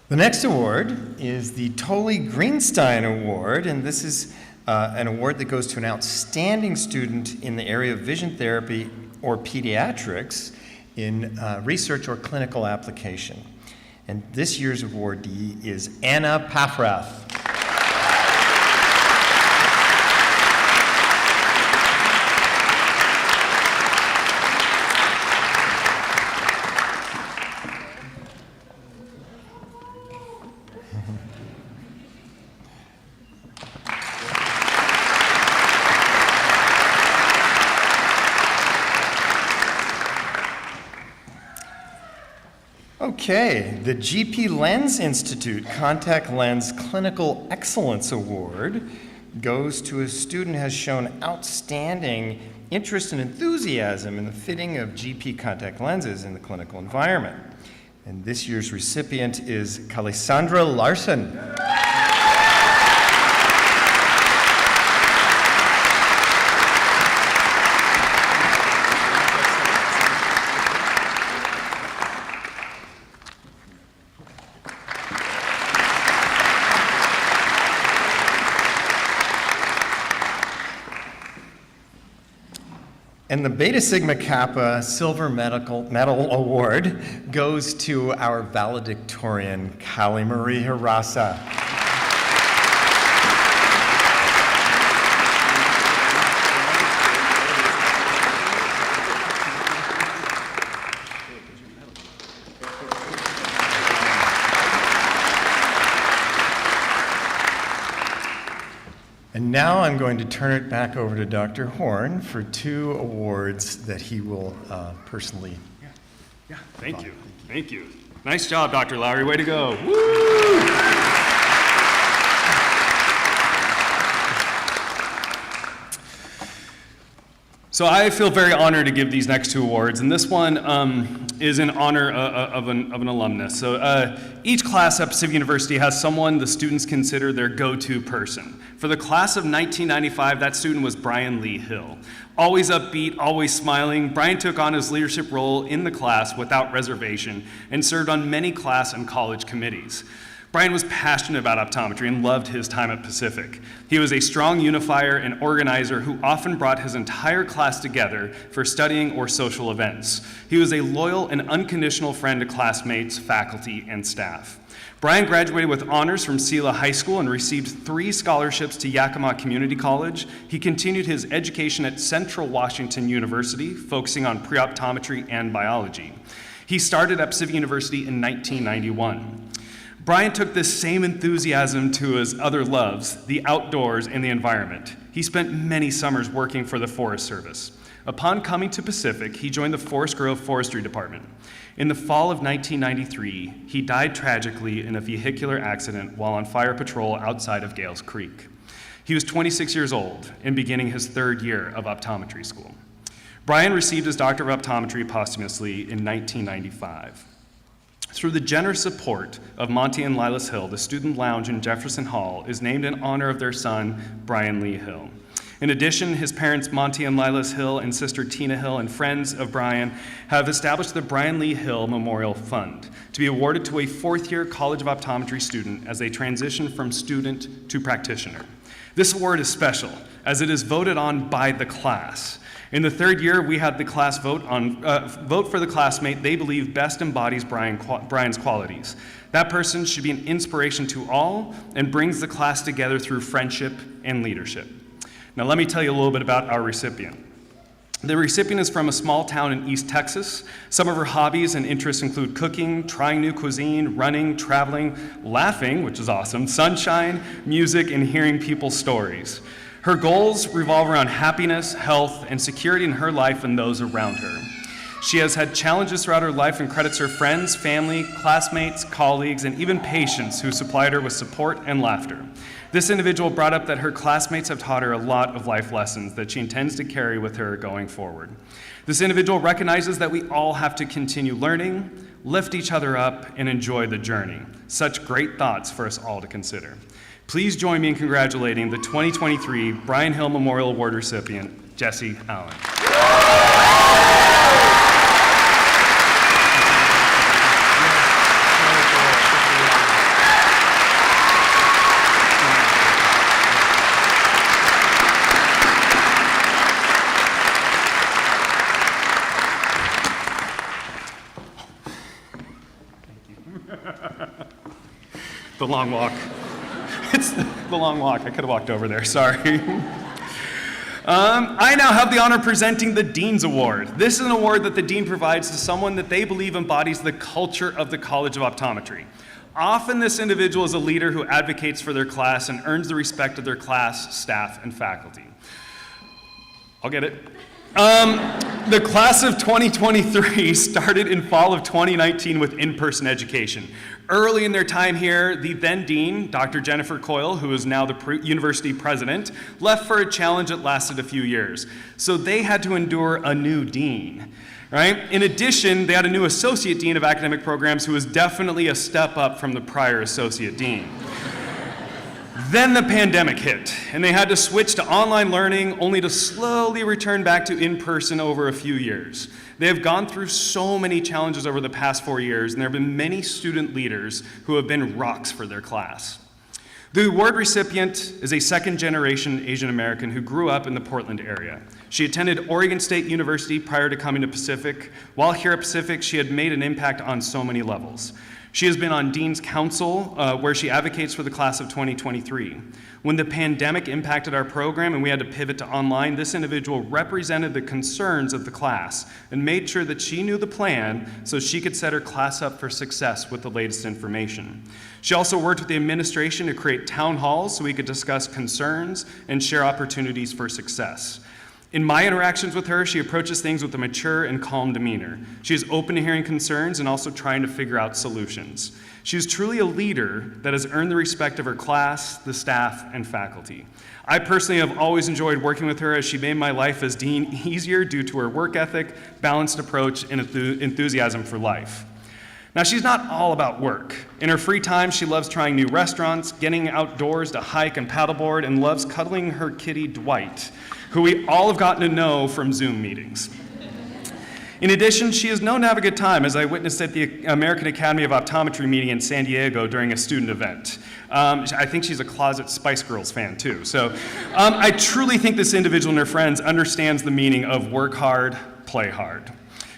The next award is the Tolley Greenstein Award, and this is an award that goes to an outstanding student in the area of vision therapy or pediatrics in research or clinical application. And this year's awardee is Anna Paffrath. Okay, the GP Lens Institute Contact Lens Clinical Excellence Award goes to a student who has shown outstanding interest and enthusiasm in the fitting of GP contact lenses in the clinical environment. And this year's recipient is Kalisandra Larson. And the Beta Sigma Kappa Silver Medal Award goes to our valedictorian, Kali Marie Hirasa. And now I'm going to turn it back over to Dr. Horn for 2 awards that he will personally. Yeah, thank you. Thank you. Nice job, Dr. Lowry. Way to go. Woo! So I feel very honored to give these next 2 awards, and this one is in honor of an alumnus. So each class at Pacific University has someone the students consider their go-to person. For the class of 1995, that student was Brian Lee Hill. Always upbeat, always smiling, Brian took on his leadership role in the class without reservation and served on many class and college committees. Brian was passionate about optometry and loved his time at Pacific. He was a strong unifier and organizer who often brought his entire class together for studying or social events. He was a loyal and unconditional friend to classmates, faculty, and staff. Brian graduated with honors from Sela High School and received 3 scholarships to Yakima Community College. He continued his education at Central Washington University, focusing on pre-optometry and biology. He started at Pacific University in 1991. Brian took this same enthusiasm to his other loves, the outdoors and the environment. He spent many summers working for the Forest Service. Upon coming to Pacific, he joined the Forest Grove Forestry Department. In the fall of 1993, he died tragically in a vehicular accident while on fire patrol outside of Gales Creek. He was 26 years old and beginning his 3rd year of optometry school. Brian received his Doctor of Optometry posthumously in 1995. Through the generous support of Monty and Lilas Hill, the Student Lounge in Jefferson Hall is named in honor of their son, Brian Lee Hill. In addition, his parents, Monty and Lilas Hill, and sister Tina Hill, and friends of Brian have established the Brian Lee Hill Memorial Fund to be awarded to a fourth-year College of Optometry student as they transition from student to practitioner. This award is special, as it is voted on by the class. In the third year, we had the class vote for the classmate they believe best embodies Brian's qualities. That person should be an inspiration to all and brings the class together through friendship and leadership. Now let me tell you a little bit about our recipient. The recipient is from a small town in East Texas. Some of her hobbies and interests include cooking, trying new cuisine, running, traveling, laughing, which is awesome, sunshine, music, and hearing people's stories. Her goals revolve around happiness, health, and security in her life and those around her. She has had challenges throughout her life and credits her friends, family, classmates, colleagues, and even patients who supplied her with support and laughter. This individual brought up that her classmates have taught her a lot of life lessons that she intends to carry with her going forward. This individual recognizes that we all have to continue learning, lift each other up, and enjoy the journey. Such great thoughts for us all to consider. Please join me in congratulating the 2023 Brian Hill Memorial Award recipient, Jessie Allen. The long walk. It's the long walk. I could have walked over there, sorry. I now have the honor of presenting the Dean's Award. This is an award that the Dean provides to someone that they believe embodies the culture of the College of Optometry. Often this individual is a leader who advocates for their class and earns the respect of their class, staff, and faculty. I'll get it. The class of 2023 started in fall of 2019 with in-person education. Early in their time here, the then dean, Dr. Jennifer Coyle, who is now the university president, left for a challenge that lasted a few years. So they had to endure a new dean, right? In addition, they had a new associate dean of academic programs who was definitely a step up from the prior associate dean. Then the pandemic hit, and they had to switch to online learning, only to slowly return back to in-person over a few years. They have gone through so many challenges over the past 4 years, and there have been many student leaders who have been rocks for their class. The award recipient is a second-generation Asian American who grew up in the Portland area. She attended Oregon State University prior to coming to Pacific. While here at Pacific, she had made an impact on so many levels. She has been on Dean's Council, where she advocates for the class of 2023. When the pandemic impacted our program and we had to pivot to online, this individual represented the concerns of the class and made sure that she knew the plan so she could set her class up for success with the latest information. She also worked with the administration to create town halls so we could discuss concerns and share opportunities for success. In my interactions with her, she approaches things with a mature and calm demeanor. She is open to hearing concerns and also trying to figure out solutions. She is truly a leader that has earned the respect of her class, the staff, and faculty. I personally have always enjoyed working with her as she made my life as dean easier due to her work ethic, balanced approach, and enthusiasm for life. Now, she's not all about work. In her free time, she loves trying new restaurants, getting outdoors to hike and paddleboard, and loves cuddling her kitty, Dwight, who we all have gotten to know from Zoom meetings. In addition, she is known to have a good time, as I witnessed at the American Academy of Optometry meeting in San Diego during a student event. I think she's a closet Spice Girls fan, too. So I truly think this individual and her friends understands the meaning of work hard, play hard.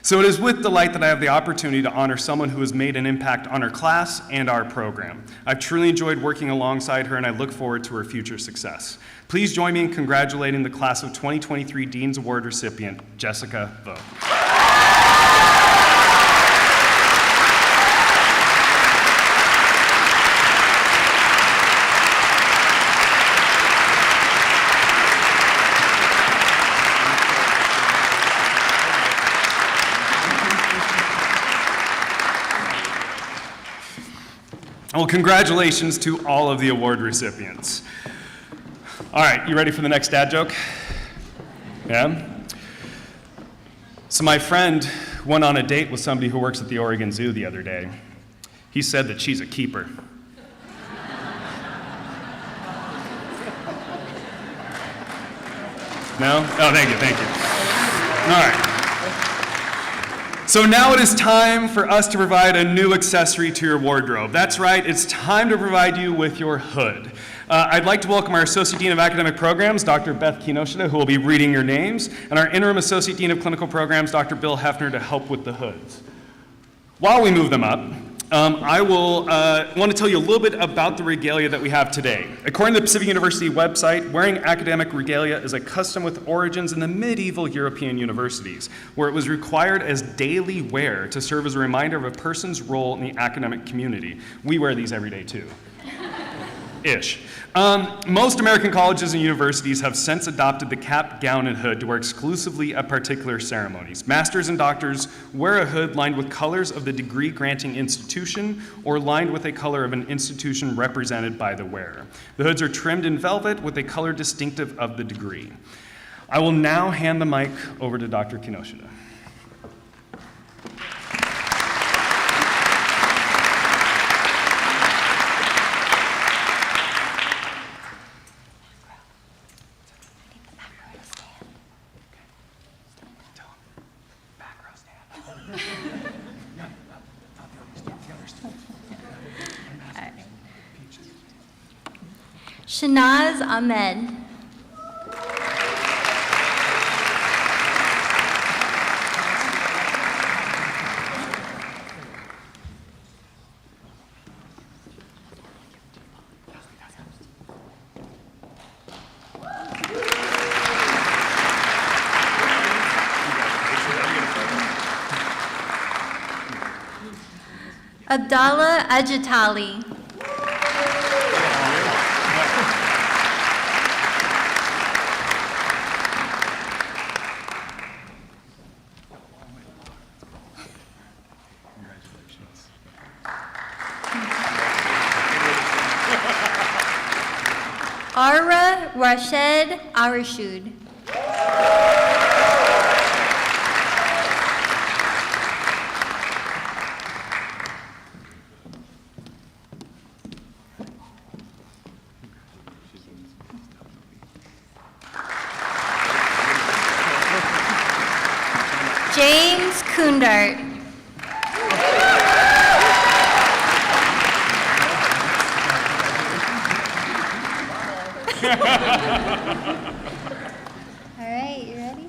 So it is with delight that I have the opportunity to honor someone who has made an impact on our class and our program. I've truly enjoyed working alongside her, and I look forward to her future success. Please join me in congratulating the class of 2023 Dean's Award recipient, Jessica Vo. Well, congratulations to all of the award recipients. All right, you ready for the next dad joke? Yeah? So my friend went on a date with somebody who works at the Oregon Zoo the other day. He said that she's a keeper. No? Oh, thank you, thank you. All right. So now it is time for us to provide a new accessory to your wardrobe. That's right, it's time to provide you with your hood. I'd like to welcome our Associate Dean of Academic Programs, Dr. Beth Kinoshita, who will be reading your names, and our Interim Associate Dean of Clinical Programs, Dr. Bill Hefner, to help with the hoods. While we move them up, I will want to tell you a little bit about the regalia that we have today. According to the Pacific University website, wearing academic regalia is a custom with origins in the medieval European universities, where it was required as daily wear to serve as a reminder of a person's role in the academic community. We wear these every day too. Ish. Most American colleges and universities have since adopted the cap, gown, and hood to wear exclusively at particular ceremonies. Masters and doctors wear a hood lined with colors of the degree-granting institution or lined with a color of an institution represented by the wearer. The hoods are trimmed in velvet with a color distinctive of the degree. I will now hand the mic over to Dr. Kinoshita. Shanaz Ahmed. Abdallah Ajitali. Ara Rashed Arashud. James Kundart. All right, you ready?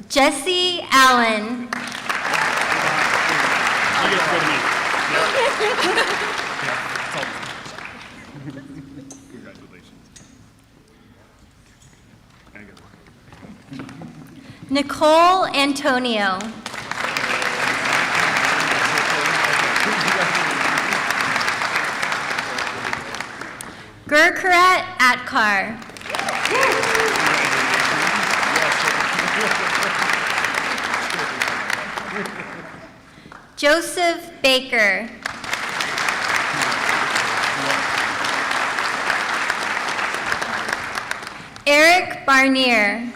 Jesse Allen. Nicole Antonio. Gurkarat Atkar. Joseph Baker. Eric Barnier.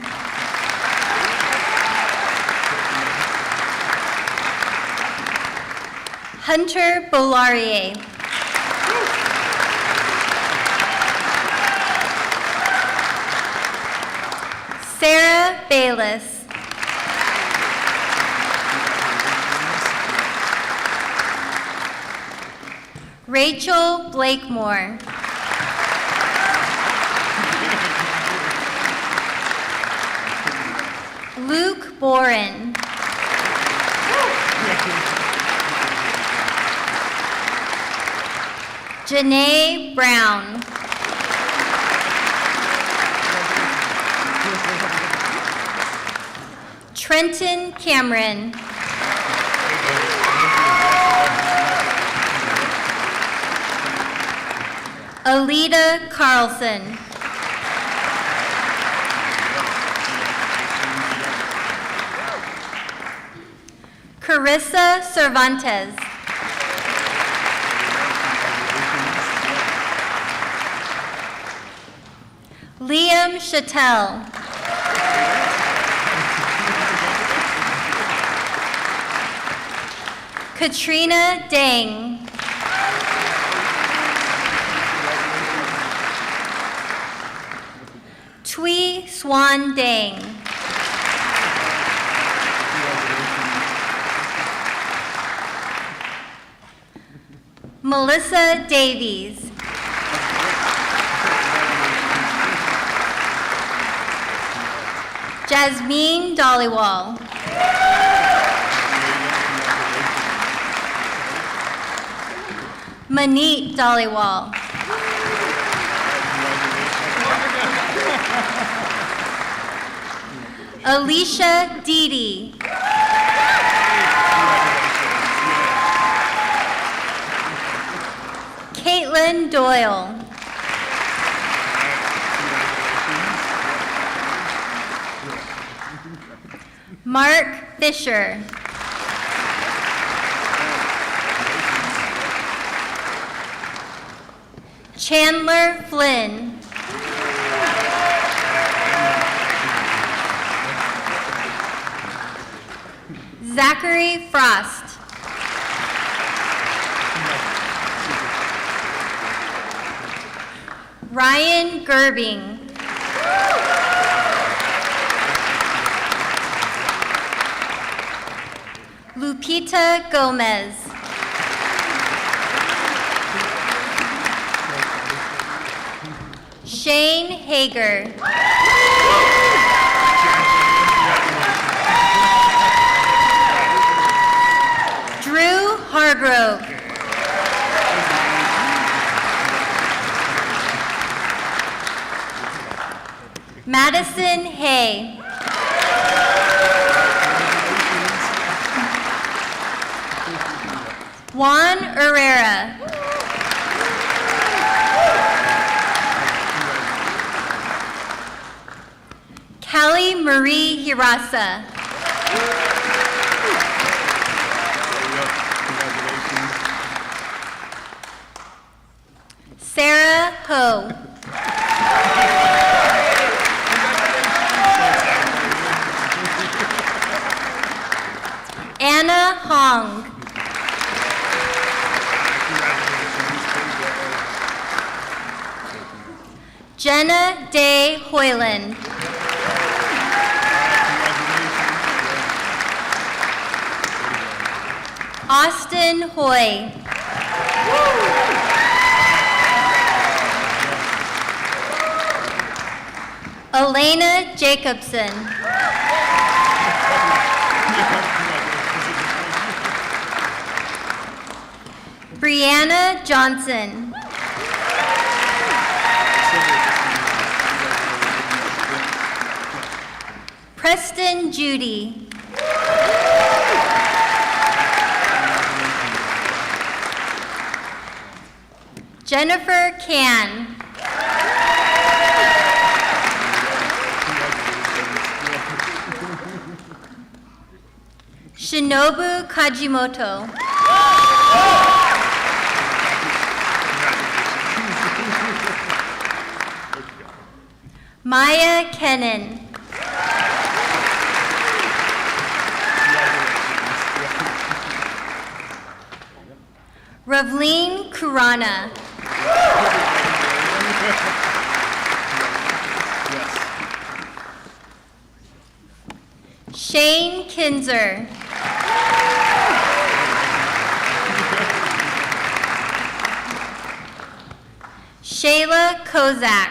Hunter Bolarier. Sarah Bayless. Rachel Blakemore. Luke Boren. Janae Brown. Trenton Cameron. Alita Carlson. Carissa Cervantes. Liam Chattel. Katrina Dang. Tui Swan Dang. Melissa Davies. Jasmine Dollywall. Manit Dollywall. Alicia Didi. Caitlin Doyle. Mark Fisher. Chandler Flynn. Zachary Frost. Ryan Gerbing. Lupita Gomez. Shane Hager. Drew Hargrove. Madison Hay. Juan Herrera. Callie Marie Hirasa. Sarah Ho. Anna Hong. Jenna Day Hoyland. Austin Hoy. Elena Jacobson. Brianna Johnson. Preston Judy. Jennifer Can. Shinobu Kajimoto. Maya Kennan. Ravleen Kurana. Shane Kinzer. Shayla Kozak.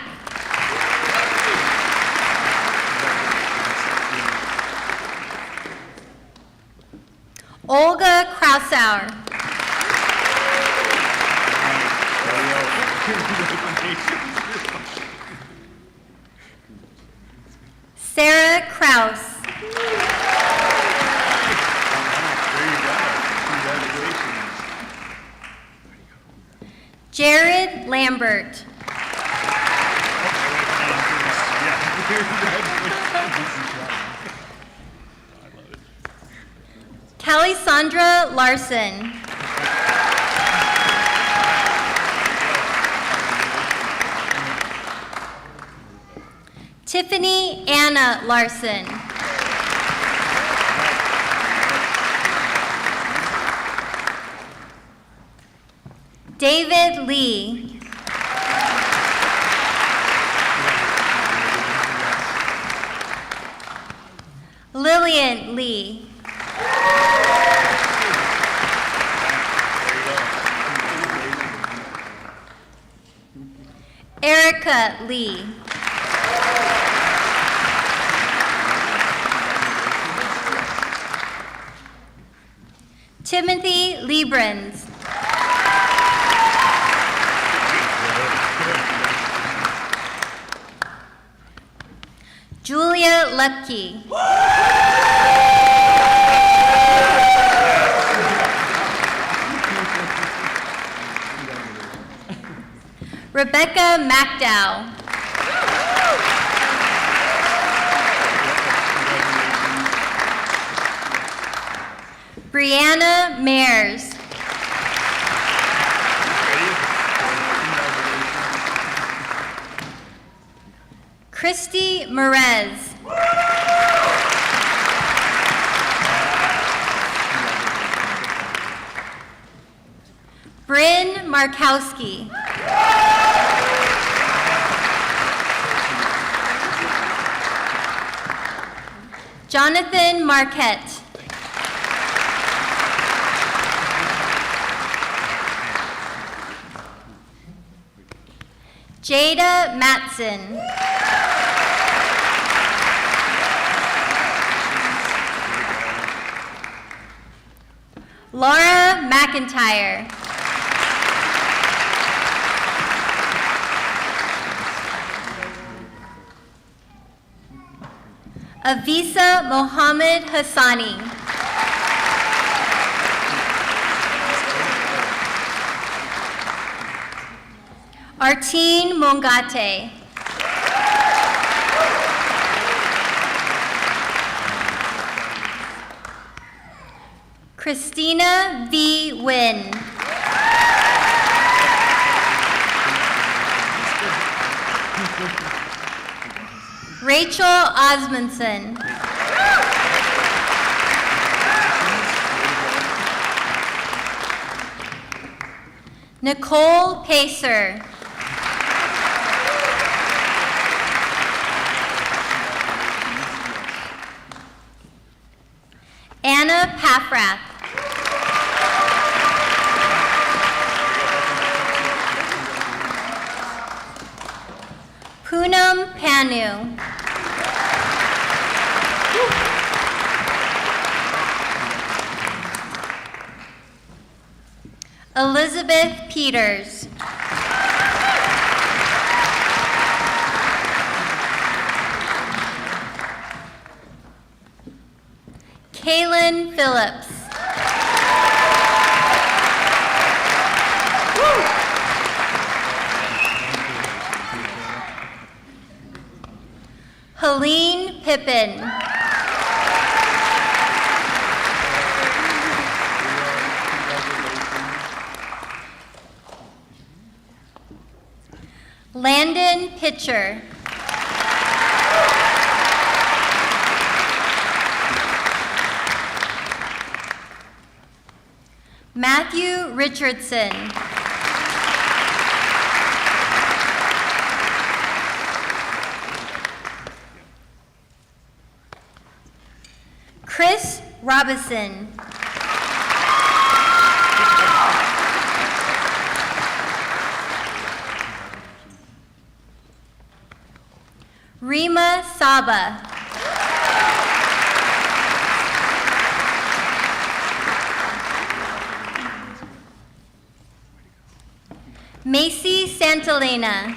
Olga Krausauer. Sarah Kraus. Jared Lambert. Kelly Sandra Larson. Tiffany Anna Larson. David Lee. Brilliant Lee. Erica Lee. Timothy Liebrens. Julia Lepke. Rebecca MacDowell. Brianna Mayers. Christy Merez. Bryn Markowski. Jonathan Marquette. Jada Matson. Laura McIntyre. Avisa Mohammed Hassani. Artine Mongate. Christina V. Wynn. Rachel Osmondson. Nicole Pacer. Anna Paffrath. Poonam Panu. Elizabeth Peters. Kaylin Phillips. Helene Pippin. Landon Pitcher. Matthew Richardson. Chris Robinson. Rima Saba. Macy Santalena.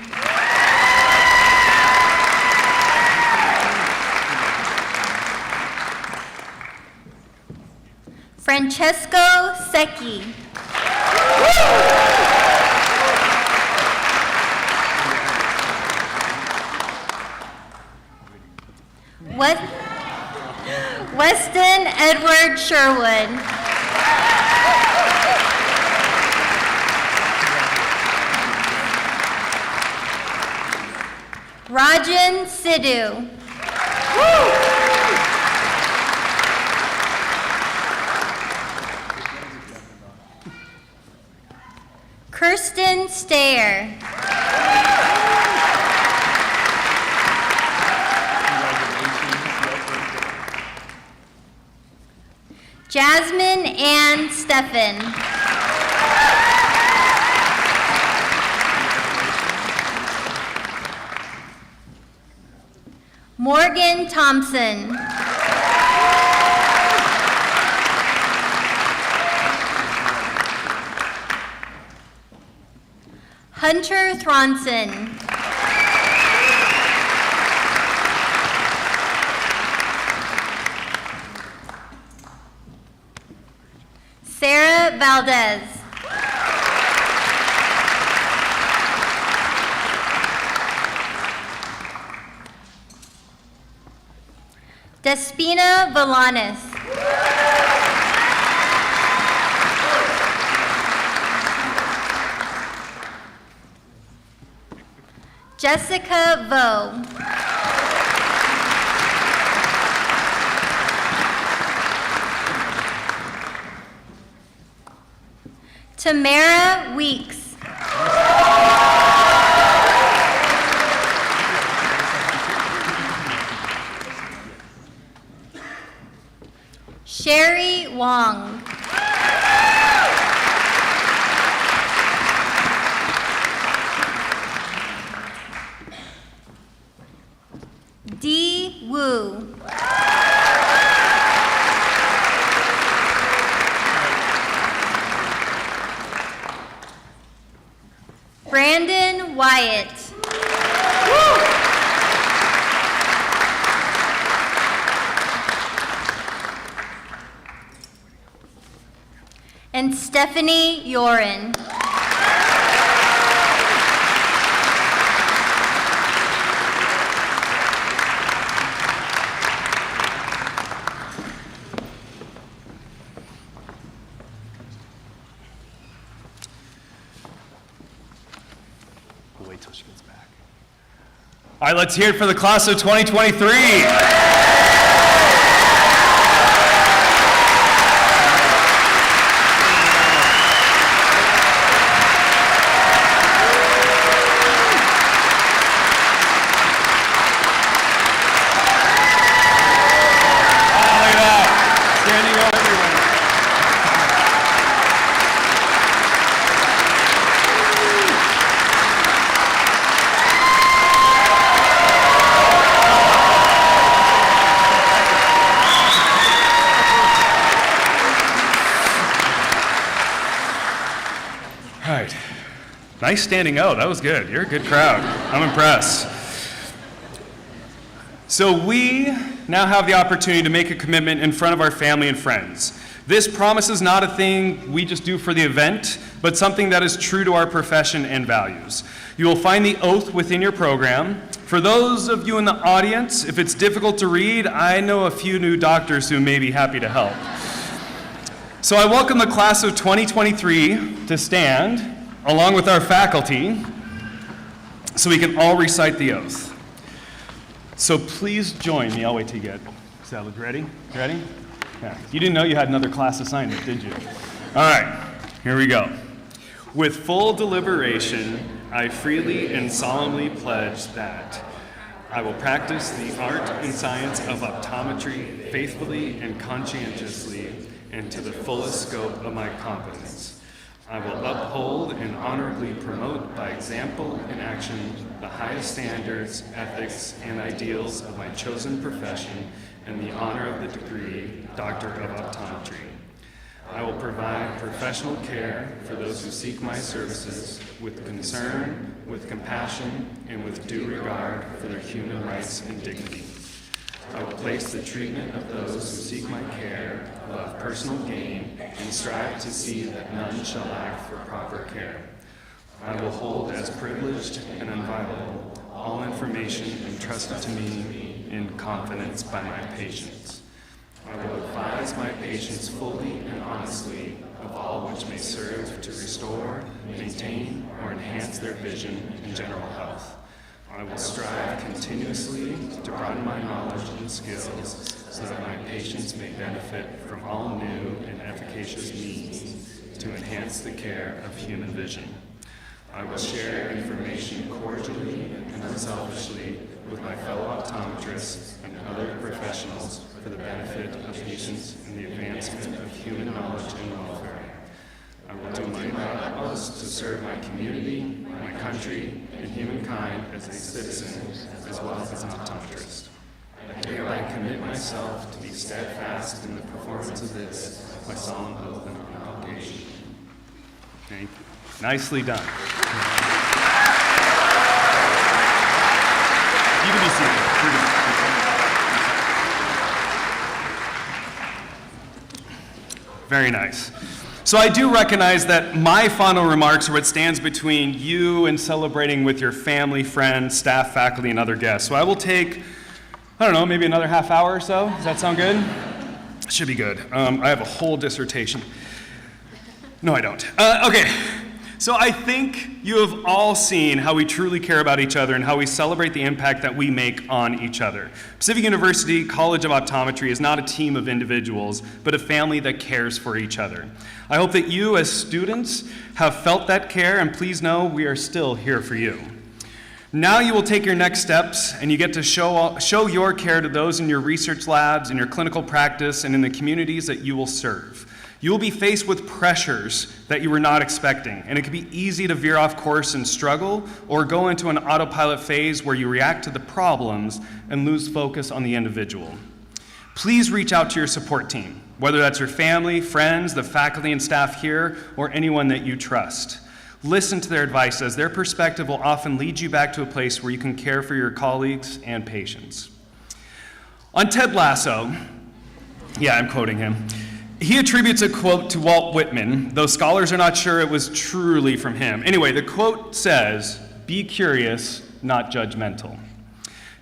Francesco Secchi. Weston Edward Sherwood. Rajan Sidhu. Kirsten Stayer. Jasmine Ann Steffen. Morgan Thompson. Hunter Thronson. Sarah Valdez. Despina Valanis. Jessica Vo. Tamara Weeks. Sherry Wong. Dee Wu. Brandon Wyatt. And Stephanie Yoren. We'll wait till she gets back. All right, let's hear it for the class of 2023. All right. Nice standing out. That was good. You're a good crowd. I'm impressed. So we now have the opportunity to make a commitment in front of our family and friends. This promise is not a thing we just do for the event, but something that is true to our profession and values. You will find the oath within your program. For those of you in the audience, if it's difficult to read, I know a few new doctors who may be happy to help. So I welcome the class of 2023 to stand, along with our faculty, so we can all recite the oath. So please join me. I'll wait till you get settled. Ready? Ready? Yeah. You didn't know you had another class assignment, did you? All right, here we go. With full deliberation, I freely and solemnly pledge that I will practice the art and science of optometry faithfully and conscientiously and to the fullest scope of my competence. I will uphold and honorably promote by example and action the highest standards, ethics, and ideals of my chosen profession and the honor of the degree Doctor of Optometry. I will provide professional care for those who seek my services with concern, with compassion, and with due regard for their human rights and dignity. I will place the treatment of those who seek my care above personal gain and strive to see that none shall lack for proper care. I will hold as privileged and inviolable all information entrusted to me in confidence by my patients. I will advise my patients fully and honestly of all which may serve to restore, maintain, or enhance their vision and general health. I will strive continuously to broaden my knowledge and skills so that my patients may benefit from all new and efficacious means to enhance the care of human vision. I will share information cordially and unselfishly with my fellow optometrists and other professionals for the benefit of patients and the advancement of human knowledge and welfare. I will do my utmost to serve my community, my country, and humankind as a citizen as well as an optometrist. I hereby commit myself to be steadfast in the performance of this, my solemn oath and obligation. Thank you. Nicely done. You can be seated. You're good. Very nice. So I do recognize that my final remarks are what stands between you and celebrating with your family, friends, staff, faculty, and other guests. So I will take, I don't know, maybe another half hour or so. Does that sound good? Should be good. I have a whole dissertation. No, I don't. Okay. So I think you have all seen how we truly care about each other and how we celebrate the impact that we make on each other. Pacific University College of Optometry is not a team of individuals, but a family that cares for each other. I hope that you as students have felt that care, and please know we are still here for you. Now you will take your next steps and you get to show your care to those in your research labs, in your clinical practice, and in the communities that you will serve. You will be faced with pressures that you were not expecting, and it can be easy to veer off course and struggle, or go into an autopilot phase where you react to the problems and lose focus on the individual. Please reach out to your support team, whether that's your family, friends, the faculty and staff here, or anyone that you trust. Listen to their advice, as their perspective will often lead you back to a place where you can care for your colleagues and patients. On Ted Lasso, yeah, I'm quoting him, he attributes a quote to Walt Whitman, though scholars are not sure it was truly from him. Anyway, the quote says, "Be curious, not judgmental."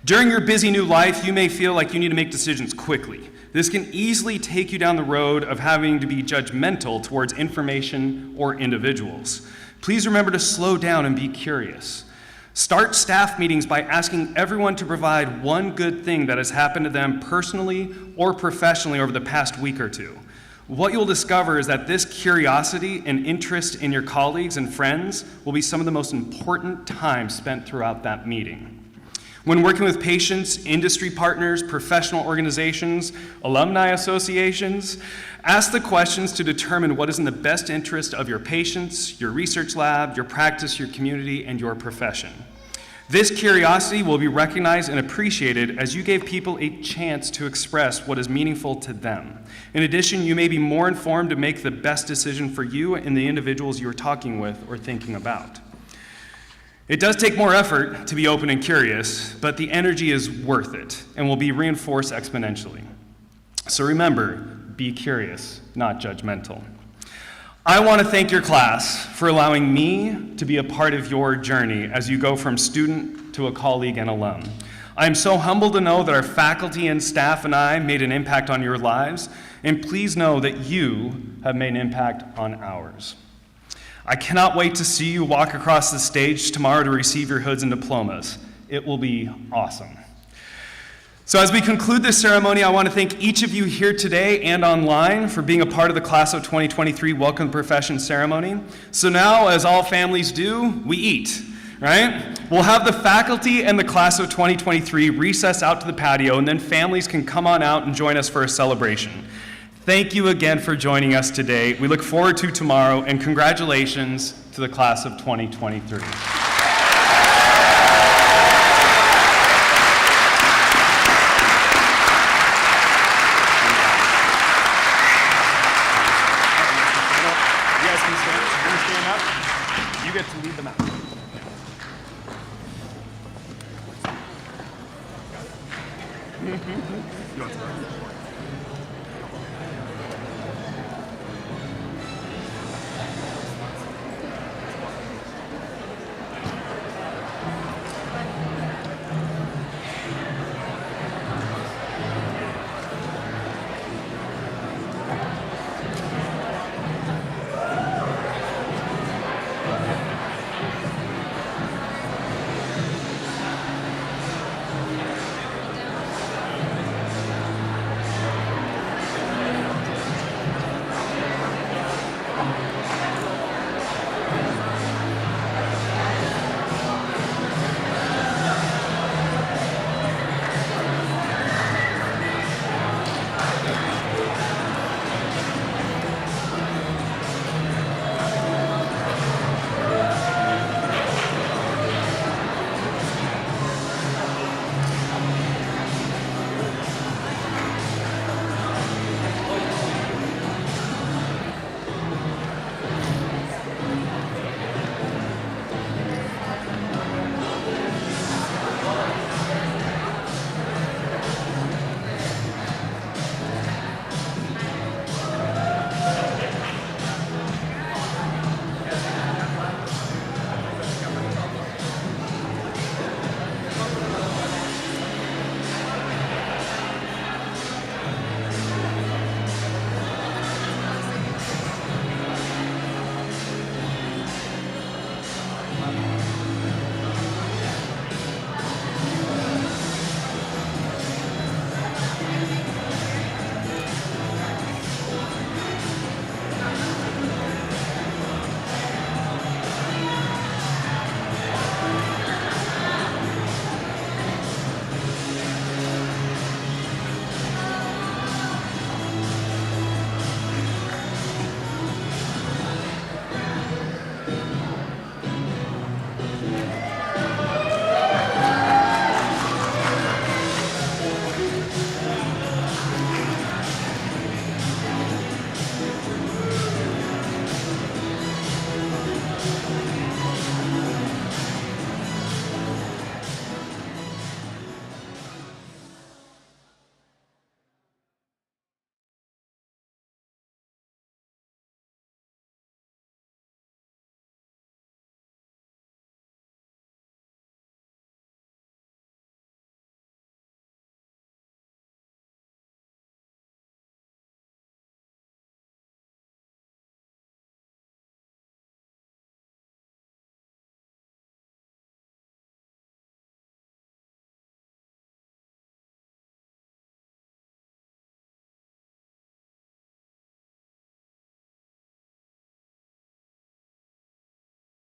During your busy new life, you may feel like you need to make decisions quickly. This can easily take you down the road of having to be judgmental towards information or individuals. Please remember to slow down and be curious. Start staff meetings by asking everyone to provide one good thing that has happened to them personally or professionally over the past week or two. What you'll discover is that this curiosity and interest in your colleagues and friends will be some of the most important time spent throughout that meeting. When working with patients, industry partners, professional organizations, alumni associations, ask the questions to determine what is in the best interest of your patients, your research lab, your practice, your community, and your profession. This curiosity will be recognized and appreciated as you gave people a chance to express what is meaningful to them. In addition, you may be more informed to make the best decision for you and the individuals you are talking with or thinking about. It does take more effort to be open and curious, but the energy is worth it and will be reinforced exponentially. So remember, be curious, not judgmental. I want to thank your class for allowing me to be a part of your journey as you go from student to a colleague and alum. I am so humbled to know that our faculty and staff and I made an impact on your lives, and please know that you have made an impact on ours. I cannot wait to see you walk across the stage tomorrow to receive your hoods and diplomas. It will be awesome. So as we conclude this ceremony, I want to thank each of you here today and online for being a part of the Class of 2023 Welcome to Profession ceremony. So now, as all families do, we eat, right? We'll have the faculty and the Class of 2023 recess out to the patio, and then families can come on out and join us for a celebration. Thank you again for joining us today. We look forward to tomorrow, and congratulations to the Class of 2023. You get to lead them out. You want to start?